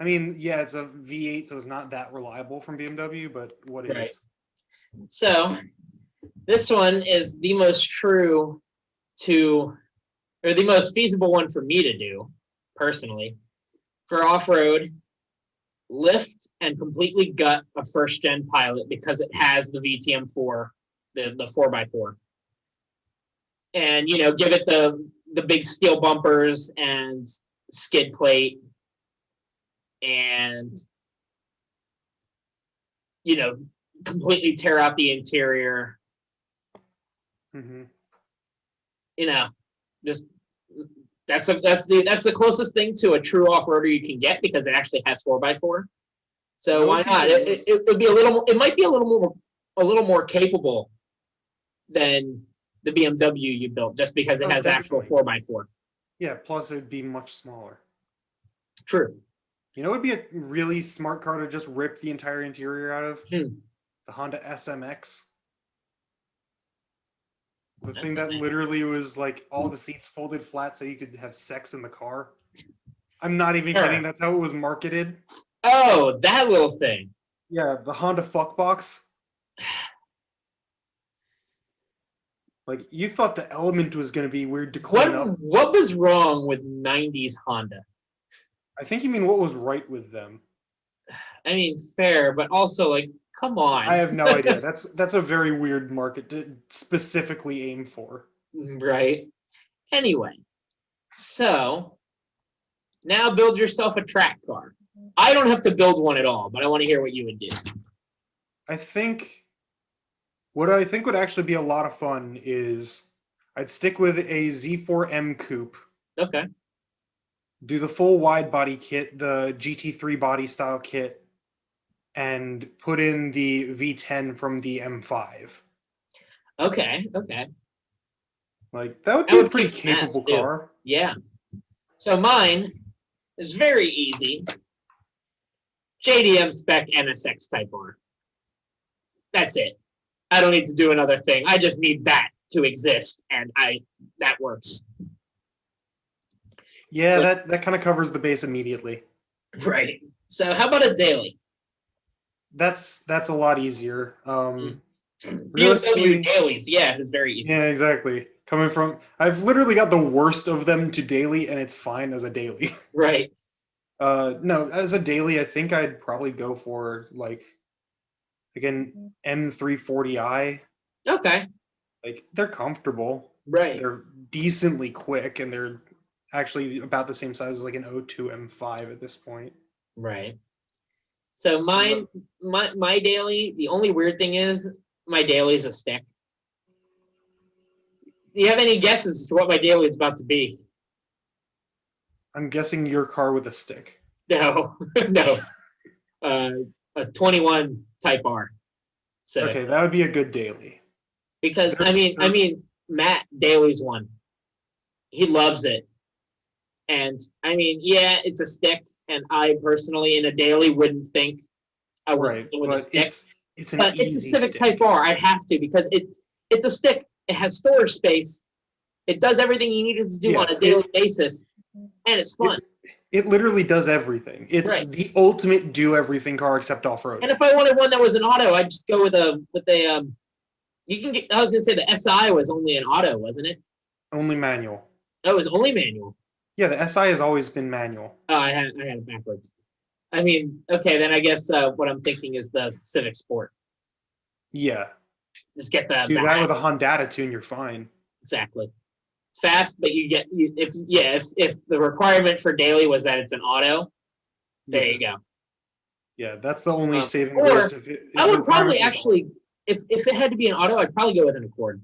I mean, yeah, it's a V8, so it's not that reliable from BMW, but what Right. is? So this one is the most true to, or the most feasible one for me to do personally for off-road. Lift and completely gut a first gen Pilot because it has the VTM4, the 4x4, and give it the big steel bumpers and skid plate, and completely tear out the interior. Mm-hmm. Just that's the closest thing to a true off-roader you can get because it actually has 4x4. So why not? It would be it might be a little more capable than the BMW you built just because it has actual 4x4. Yeah, plus it'd be much smaller. True. You know, it would be a really smart car to just rip the entire interior out of? The Honda SMX. The thing that literally was like all the seats folded flat so you could have sex in the car. I'm not even kidding. That's how it was marketed. Oh, that little thing. Yeah, the Honda Fuckbox. Like, you thought the Element was going to be weird to clean up. What was wrong with 90s Honda? I think you mean what was right with them. I mean, fair, but also, like, come on. I have no idea. That's a very weird market to specifically aim for. Right. Anyway, so now build yourself a track car. I don't have to build one at all, but I want to hear what you would do. What I think would actually be a lot of fun is I'd stick with a Z4M coupe. Okay. Do the full wide body kit, the GT3 body style kit, and put in the V10 from the M5. Okay. Like, that would be a pretty capable car. Yeah. So mine is very easy. JDM spec NSX Type R. That's it. I don't need to do another thing. I just need that to exist, and that works. Yeah, that kind of covers the base immediately. Right. So how about a daily? That's a lot easier. BMW dailies, yeah, it's very easy. Yeah, exactly. I've literally got the worst of them to daily, and it's fine as a daily. Right. No, as a daily, I think I'd probably go for like again M340i. Okay. Like, they're comfortable. Right. They're decently quick, and they're actually about the same size as like an O2 M5 at this point. Right. So my daily, the only weird thing is my daily is a stick. Do you have any guesses as to what my daily is about to be? I'm guessing your car with a stick. No, no. A 21 Type R. So okay, that would be a good daily. Because I mean, Matt Daly's one. He loves it, and I mean, yeah, it's a stick, and I personally, in a daily, wouldn't think I would stick with a stick. It's a Civic Type R. I have to because it's a stick. It has storage space. It does everything you need it to do on a daily basis, and it's fun. It literally does everything. It's the ultimate do everything car except off road. And if I wanted one that was an auto, I'd just go with you can get. I was gonna say the SI was only an auto, wasn't it? Only manual. Oh, it was only manual. Yeah, the SI has always been manual. Oh, I had it backwards. I mean, okay, then I guess what I'm thinking is the Civic Sport. Yeah. Just get that. Do that with a Honda tune, you're fine. Exactly. It's fast, but if the requirement for daily was that it's an auto, there you go. Yeah, that's the only saving grace. I would probably actually, if it had to be an auto, I'd probably go with an Accord,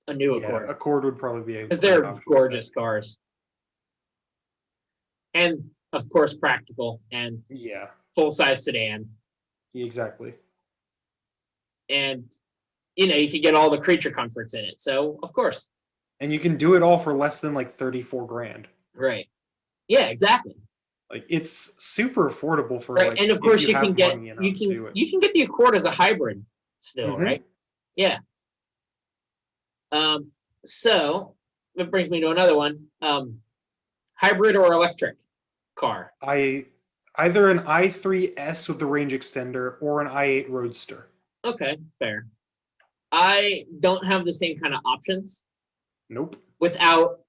a new Accord. Accord would probably be because they're gorgeous cars, and of course practical and full-size sedan. Exactly. And, you could get all the creature comforts in it. So, of course. And you can do it all for less than like 34 grand. Right. Yeah, exactly. Like it's super affordable for right. like, And of course you can get you can get the Accord as a hybrid still, right? Yeah. So that brings me to another one. Hybrid or electric car? Either an i3S with the range extender or an i8 Roadster. Okay, fair. I don't have the same kind of options. Nope. Without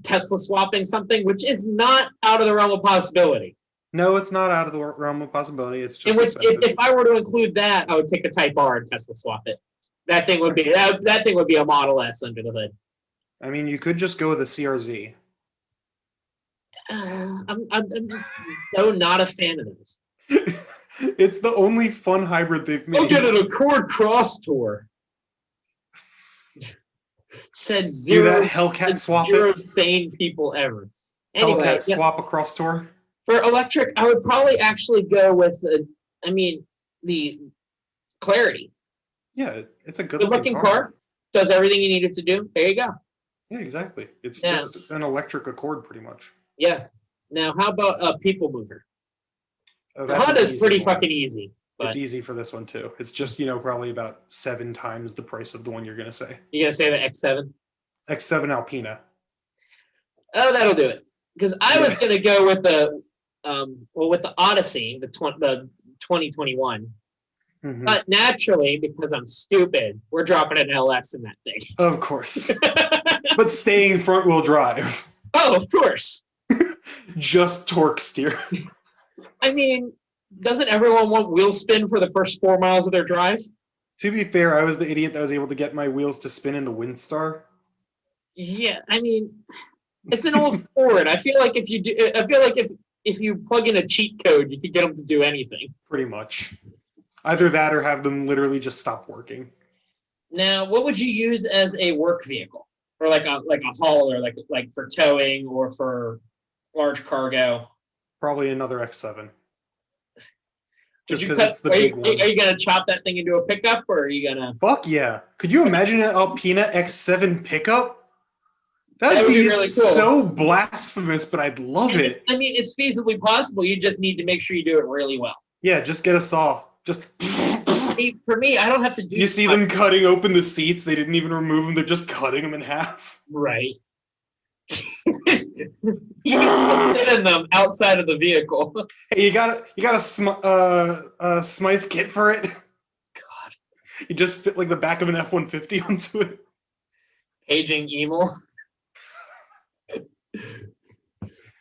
Tesla swapping something, which is not out of the realm of possibility. No, it's not out of the realm of possibility. It's just in which, if I were to include that, I would take a Type R and Tesla swap it. That thing would be a Model S under the hood. I mean, you could just go with a CRZ. I'm just so not a fan of those. It's the only fun hybrid they've made. I'll get an Accord Cross Tour. Said zero. Do that Hellcat swap. Zero sane people ever. Anyway, Hellcat swap a Cross Tour. For electric, I would probably actually go with the Clarity. Yeah, it's a good-looking car. Does everything you need it to do. There you go. Yeah, exactly. It's just an electric Accord, pretty much. Yeah. Now, how about a people mover? Oh, Honda's pretty fucking easy. But it's easy for this one too. It's just probably about 7 times the price of the one you're gonna say. You gonna say the X7? X7 Alpina. Oh, that'll do it. Because I was gonna go with the Odyssey, the 2021. Mm-hmm. But naturally, because I'm stupid, we're dropping an LS in that thing. Of course. But staying front wheel drive. Oh, of course. Just torque steer. I mean, doesn't everyone want wheel spin for the first 4 miles of their drive? To be fair, I was the idiot that was able to get my wheels to spin in the Windstar. Yeah, I mean, it's an old Ford. I feel like if you plug in a cheat code, you could get them to do anything. Pretty much. Either that or have them literally just stop working. Now, what would you use as a work vehicle? Or like a hauler, like for towing or for large cargo? Probably another X7. Just because it's the big one. Are you going to chop that thing into a pickup, or are you going to... Fuck yeah. Could you imagine an Alpina X7 pickup? That would be really cool. So blasphemous, but I'd love it. I mean, it's feasibly possible. You just need to make sure you do it really well. Yeah, just get a saw. Just... For me, I don't have to do... You see them cutting open the seats. They didn't even remove them. They're just cutting them in half. Right. You can sit in them outside of the vehicle. Hey, you got a Smythe kit for it? God. You just fit like the back of an F-150 onto it. Paging Emil.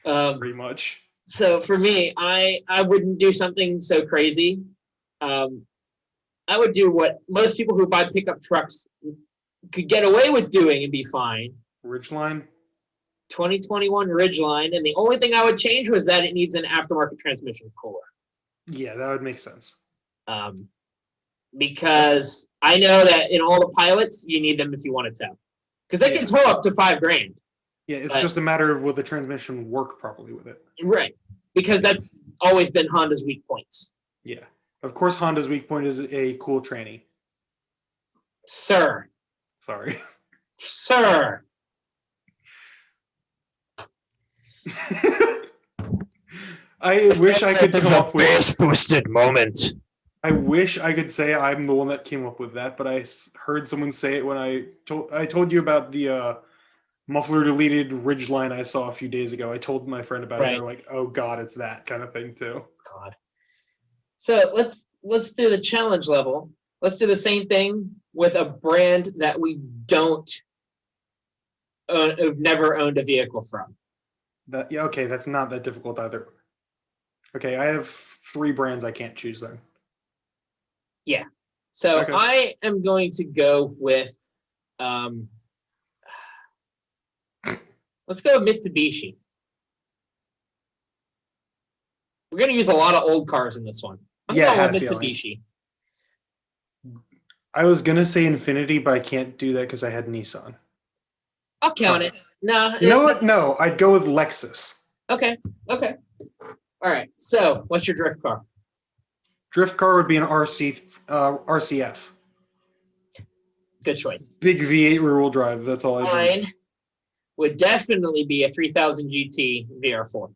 Pretty much. So for me, I wouldn't do something so crazy. I would do what most people who buy pickup trucks could get away with doing and be fine. Ridgeline? 2021 Ridgeline, and the only thing I would change was that it needs an aftermarket transmission cooler. Yeah, that would make sense. Because I know that in all the pilots, you need them if you want to tow. Because they can tow up to $5,000. Yeah, it's just a matter of will the transmission work properly with it. Right. Because that's always been Honda's weak points. Yeah. Of course, Honda's weak point is a cool tranny. Sir. Sorry. Sir. I wish I could come up with a boosted moment. I wish I could say I'm the one that came up with that, but I heard someone say it when I told you about the muffler deleted Ridgeline I saw a few days ago. I told my friend about it. They're like, "Oh God, it's that kind of thing too." God. So let's do the challenge level. Let's do the same thing with a brand that we don't have never owned a vehicle from. Yeah, okay, that's not that difficult either. Okay, I have 3 brands I can't choose then. Yeah. So okay. I am going to go with let's go with Mitsubishi. We're going to use a lot of old cars in this one. I'm going with Mitsubishi. I was going to say Infiniti, but I can't do that because I had Nissan. I'll count it. No. You know what? No, I'd go with Lexus. Okay. All right. So, what's your drift car? Drift car would be an RCF. Good choice. Big V8 rear-wheel drive. That's all I do. Mine would definitely be a 3000 GT VR4.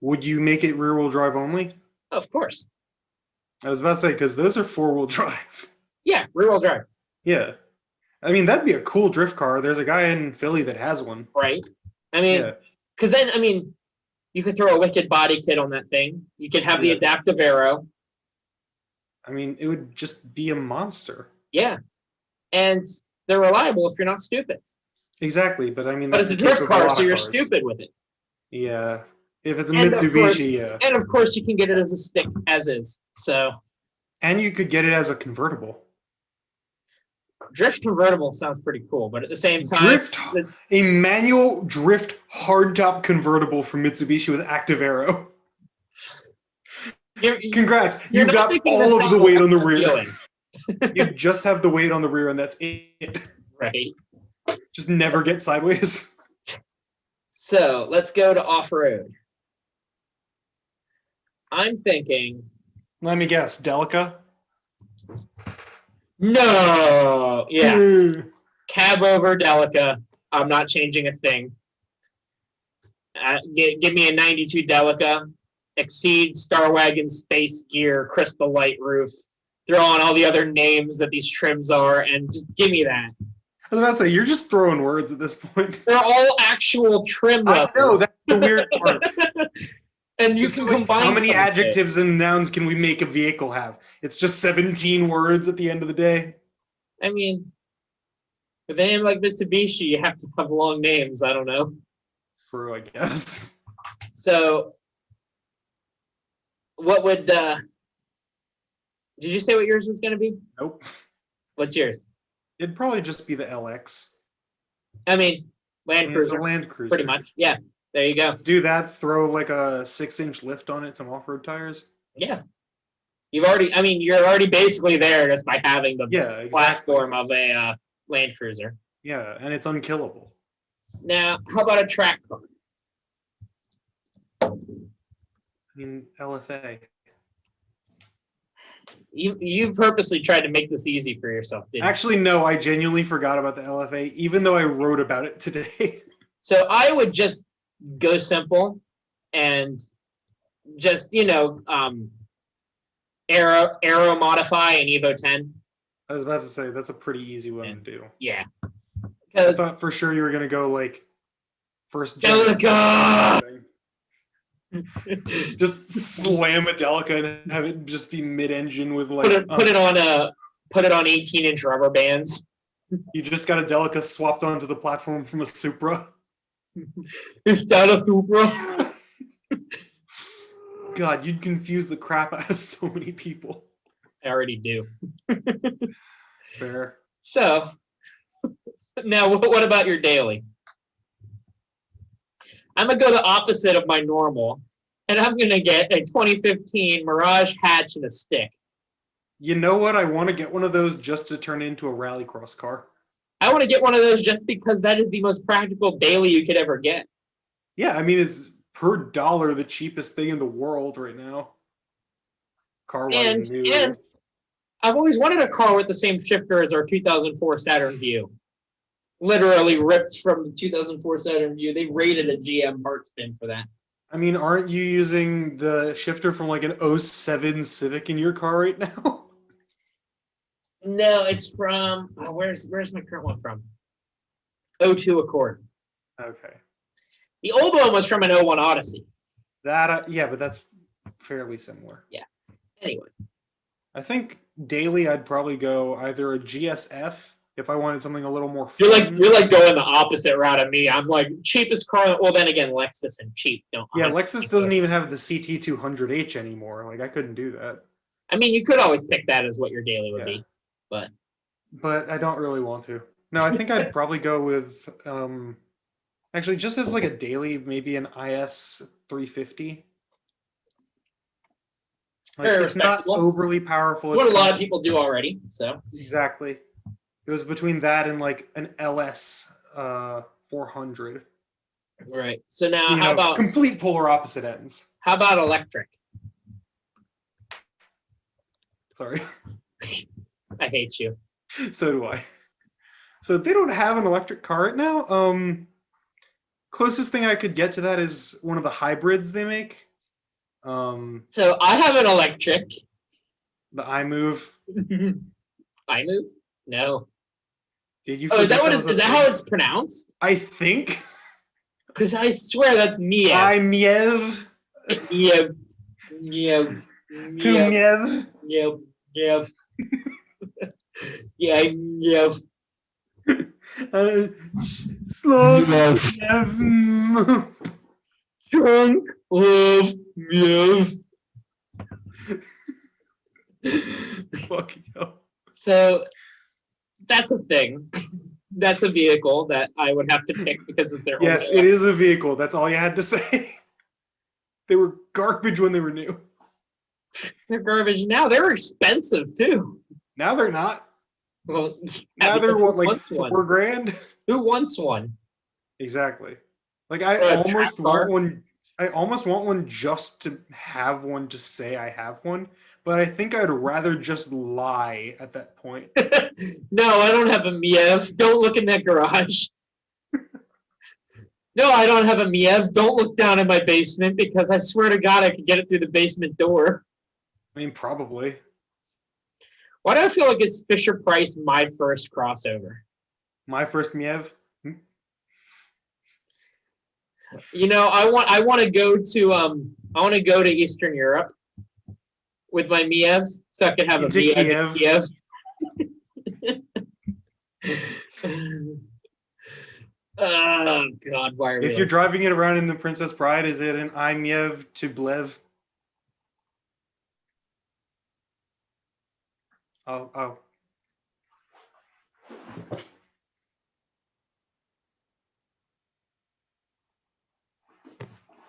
Would you make it rear-wheel drive only? Of course. I was about to say, because those are four-wheel drive. Yeah, rear-wheel drive. Yeah. I mean, that'd be a cool drift car. There's a guy in Philly that has one. Right. I mean, because then, I mean, you could throw a wicked body kit on that thing. You could have the adaptive aero. I mean, it would just be a monster. Yeah. And they're reliable if you're not stupid. Exactly, but I mean... But it's a drift car, so you're stupid with it. Yeah. If it's a Mitsubishi, yeah. And of course, you can get it as a stick, as is. So. And you could get it as a convertible. Drift convertible sounds pretty cool, but at the same time... A manual drift hardtop convertible from Mitsubishi with active aero. Congrats. You've got all of the weight on the rear. You just have the weight on the rear, and that's it. Right. Just never get sideways. So, let's go to off-road. I'm thinking... Let me guess. Delica? No! Yeah. Cab over Delica. I'm not changing a thing. Give me a 92 Delica. Exceed Star Wagon Space Gear, Crystal Light Roof. Throw on all the other names that these trims are, and just give me that. I was about to say, you're just throwing words at this point. They're all actual trim levels. I know, that's the weird part. And you can combine how many adjectives and nouns can we make a vehicle have? It's just 17 words at the end of the day. I mean, with a name like Mitsubishi, you have to have long names. I don't know. True, I guess. So, what would... did you say what yours was going to be? Nope. What's yours? It'd probably just be the LX. I mean, Land Cruiser. It's a Land Cruiser. Pretty much. Yeah. There you go. Just do that, throw like a 6-inch lift on it, some off-road tires. Yeah. You're already basically there just by having the platform of a Land Cruiser. Yeah, and it's unkillable. Now, how about a track car? I mean, LFA. You purposely tried to make this easy for yourself, didn't you? Actually, no, I genuinely forgot about the LFA, even though I wrote about it today. So I would just go simple and just, aero modify an Evo 10. I was about to say, that's a pretty easy one to do. Yeah. I thought for sure you were going to go, like, first gen. Just slam a Delica and have it just be mid-engine with, like... Put it on 18-inch rubber bands. You just got a Delica swapped onto the platform from a Supra. Is that a Supra? God, you'd confuse the crap out of so many people. I already do. Fair. So, now what about your daily? I'm going to go the opposite of my normal, and I'm going to get a 2015 Mirage hatch and a stick. You know what? I want to get one of those just to turn into a rallycross car. I want to get one of those just because that is the most practical daily you could ever get. Yeah, I mean, it's per dollar the cheapest thing in the world right now. Car-wise, new. And I've always wanted a car with the same shifter as our 2004 Saturn Vue. Literally ripped from the 2004 Saturn Vue. They rated a GM parts bin for that. I mean, aren't you using the shifter from like an 07 Civic in your car right now? No, it's from where's my current one from? 02 Accord. Okay. The old one was from an 01 Odyssey. That yeah, but that's fairly similar. Yeah. Anyway. I think daily I'd probably go either a GSF if I wanted something a little more fun. You're like going the opposite route of me. I'm like cheapest car. Well, then again, Lexus and cheap don't. Yeah, Lexus doesn't even have the CT200H anymore. Like I couldn't do that. I mean, you could always pick that as what your daily would be, but I don't really want to. No, I think I'd probably go with actually just as like a daily, maybe an IS 350. Like, it's not overly powerful. What a lot of people do already. So exactly. It was between that and like an LS 400. Right. So now, how about complete polar opposite ends? How about electric? Sorry. I hate you. So do I. So they don't have an electric car right now. Closest thing I could get to that is one of the hybrids they make. So I have an electric. The iMove. iMove? No. Did you? Oh, is that how it's pronounced? I think. Because I swear that's Miev. iMiev. Miev. Miev. Miev. Miev. Miev. Yeah, Miev. Slow. Miev. Trunk of Miev. Fucking hell. So that's a thing. That's a vehicle that I would have to pick because it's their Yes, it is a vehicle. That's all you had to say. They were garbage when they were new. They're garbage now. They're expensive too. Now they're not. Well, now they're what, like $4,000. Who wants one? Exactly. Like I almost want one. I almost want one just to have one to say I have one, but I think I'd rather just lie at that point. No, I don't have a Miev. Don't look in that garage. No, I don't have a Miev. Don't look down in my basement because I swear to God I could get it through the basement door. I mean, probably. Why do I feel like it's Fisher-Price my first crossover? My first Miev? You know, I want to go to Eastern Europe with my Miev so I can have a Miev. Oh God, why are we? If you're driving it around in the Princess Bride, is it an iMiev to Blev? Oh.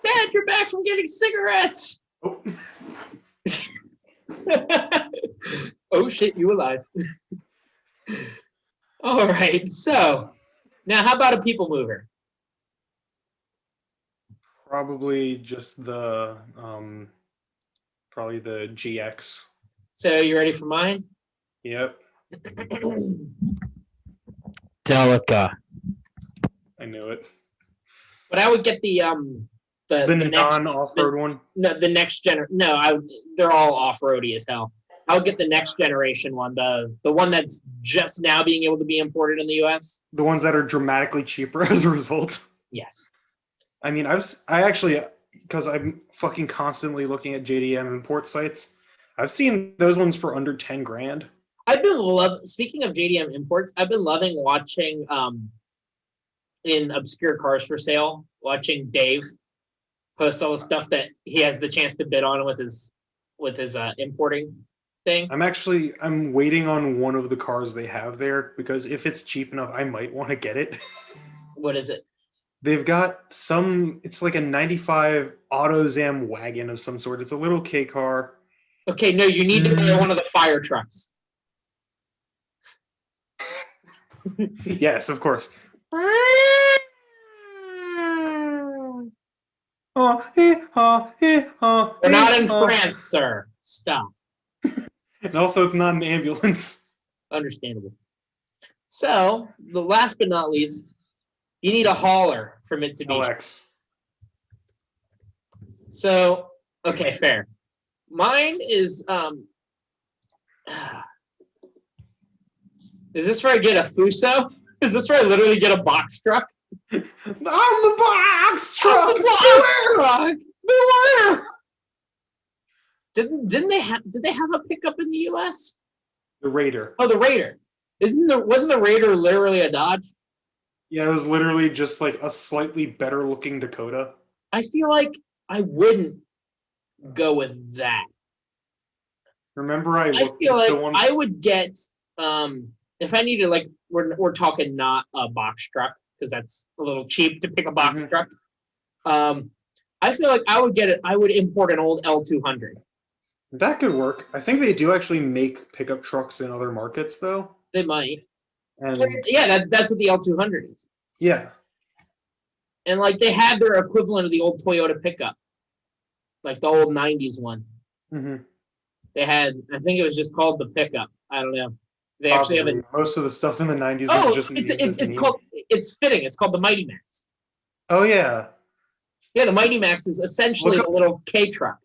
Dad, you're back from getting cigarettes. Oh, Oh shit, you alive. All right, so now how about a people mover? probably just the probably the GX. So you ready for mine? Yep. Delica. I knew it. But I would get the non-off-road one. No, the next generation. No, they're all off-roady as hell. I would get the next generation one, the one that's just now being able to be imported in the U.S. The ones that are dramatically cheaper as a result. Yes. I mean, I actually, because I'm fucking constantly looking at JDM import sites, I've seen those ones for under 10 grand. Speaking of JDM imports, I've been loving watching in obscure cars for sale, watching Dave post all the stuff that he has the chance to bid on with his importing thing. I'm waiting on one of the cars they have there because if it's cheap enough, I might want to get it. What is it? They've got it's like a 95 AutoZam wagon of some sort. It's a little K car. Okay, no, you need to buy one of the fire trucks. Yes, of course. They're not in France, sir. Stop. And also, it's not an ambulance. Understandable. So, the last but not least, you need a hauler for Mitsubishi. LX. So, okay, fair. Mine is is this where I get a Fuso? Is this where I literally get a box truck? I'm the box truck. Beware! Did they have a pickup in the U.S.? The Raider. Oh, the Raider. Wasn't the Raider literally a Dodge? Yeah, it was literally just like a slightly better looking Dakota. I feel like I wouldn't go with that. Remember, I feel like I would get if I needed, like, we're talking not a box truck because that's a little cheap to pick a box truck. I feel like I would import an old L200. That could work. I think they do actually make pickup trucks in other markets, though. They might. And yeah, that's what the L200 is. Yeah. And like they have their equivalent of the old Toyota pickup. like the old '90s one. Mm-hmm. They had, I think it was just called the pickup. I don't know. They actually have a. Most of the stuff in the 90s was Oh, just it's called. It's fitting. It's called the Mighty Max. Oh yeah. Yeah, the Mighty Max is essentially a little K truck.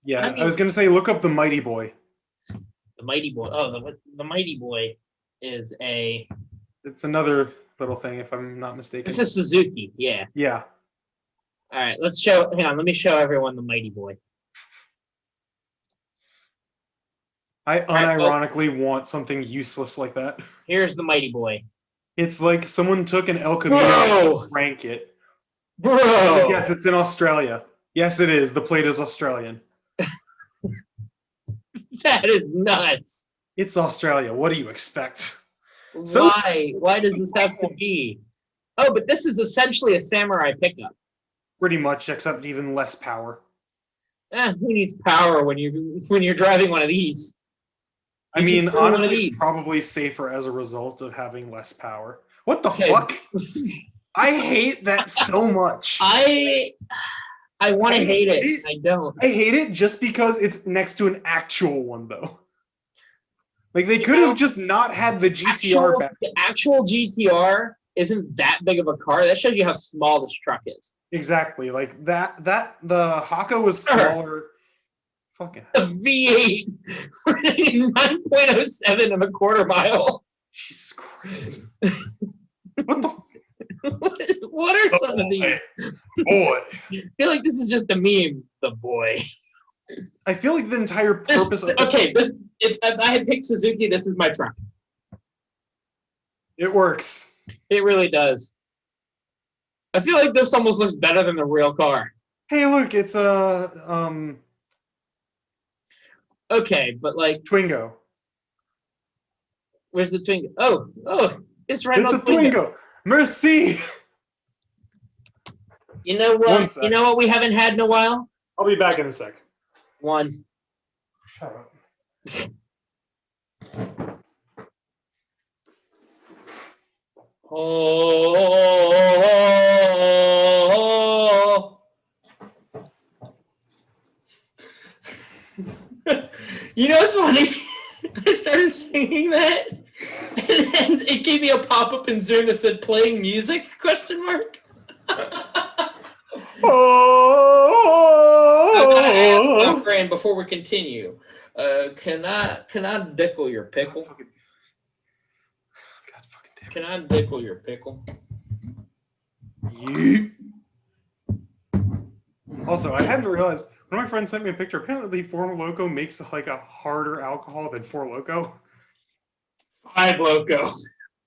Yeah, I was gonna say look up the Mighty Boy. The Mighty Boy. Oh, the Mighty Boy is a. It's another little thing, if I'm not mistaken. It's a Suzuki. Yeah. Yeah. All right, let's show. Hang on, let me show everyone the Mighty Boy. I unironically want something useless like that. Here's the Mighty Boy. It's like someone took an El Camino and drank it. Bro! Yes, it's in Australia. Yes, it is. The plate is Australian. That is nuts. It's Australia. What do you expect? Why? Why does this have to be? Oh, but this is essentially a samurai pickup. Pretty much, except even less power. Who needs power when you're driving one of these? I mean, honestly, it's probably safer as a result of having less power. What the fuck? I hate that so much. I want to hate it. I don't. I hate it just because it's next to an actual one, though. Like, they could have just not had the GTR back. The actual GTR isn't that big of a car. That shows you how small this truck is. Exactly. Like, the Haka was smaller. Fucking a V8 running 9.07 in a quarter mile. Jesus Christ. What the? What are some of these? Boy. I feel like this is just a meme. The boy. I feel like the entire purpose of if I had picked Suzuki, this is my truck. It works. It really does. I feel like this almost looks better than the real car. Hey, look, it's a Okay, but like Twingo. Where's the Twingo? Oh, it's right. It's a Twingo. Merci. You know what? You know what we haven't had in a while? I'll be back in a sec. One. Shut up. Oh. You know what's funny? I started singing that, and it gave me a pop-up in Zoom that said "playing music?" ? I gotta ask my friend before we continue. Can I dickle your pickle? God fucking damn. Can I dickle your pickle? Yeet. Also, I hadn't realized. One of my friends sent me a picture. Apparently, Four Loko makes like a harder alcohol than Four Loko. 5 Loko.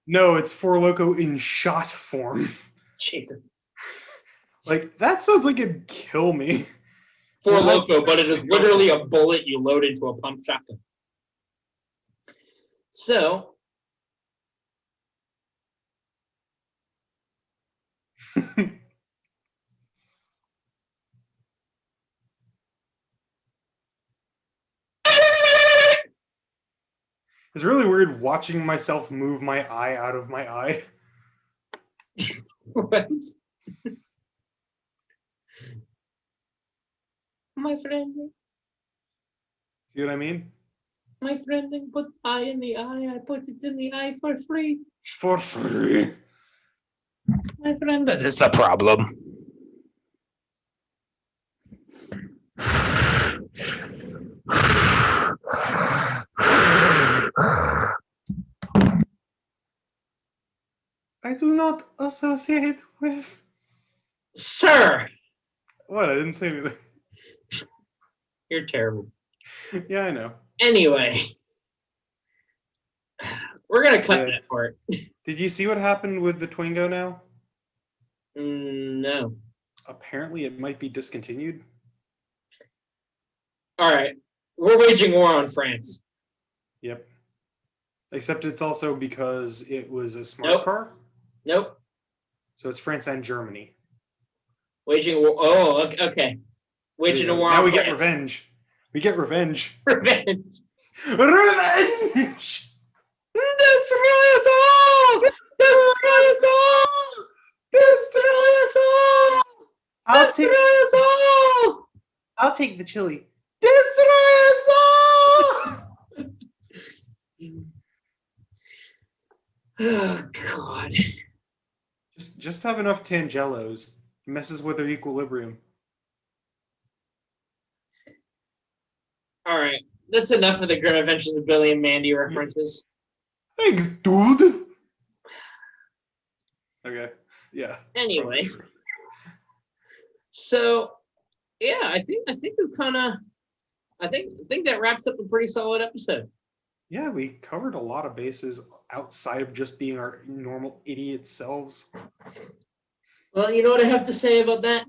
No, it's Four Loko in shot form. Jesus. Like, that sounds like it'd kill me. 4 Loko, but it is literally a bullet you load into a pump shotgun. So. It's really weird watching myself move my eye out of my eye. What? My friend. See what I mean? My friend didn't put eye in the eye. I put it in the eye for free. For free. My friend, that is a problem. I do not associate with. Sir! What? I didn't say anything. You're terrible. Yeah, I know. Anyway. We're going to cut that part. Did you see what happened with the Twingo now? No. Apparently it might be discontinued. All right. We're waging war on France. Yep. Except it's also because it was a smart car. Nope. So it's France and Germany. Waging war. Oh, okay. Waging a war on France. Now we get revenge. We get revenge. Revenge. Revenge! Destroy us all! Destroy us all! Destroy us all! Destroy us all! take the chili. Disreza! Oh God. Just have enough Tangelos. It messes with their equilibrium. All right, that's enough of the Grim Adventures of Billy and Mandy references. Thanks, dude. Okay. Yeah. Anyway, so yeah, I think we've kind of, I think that wraps up a pretty solid episode. Yeah, we covered a lot of bases outside of just being our normal idiot selves. Well, you know what I have to say about that?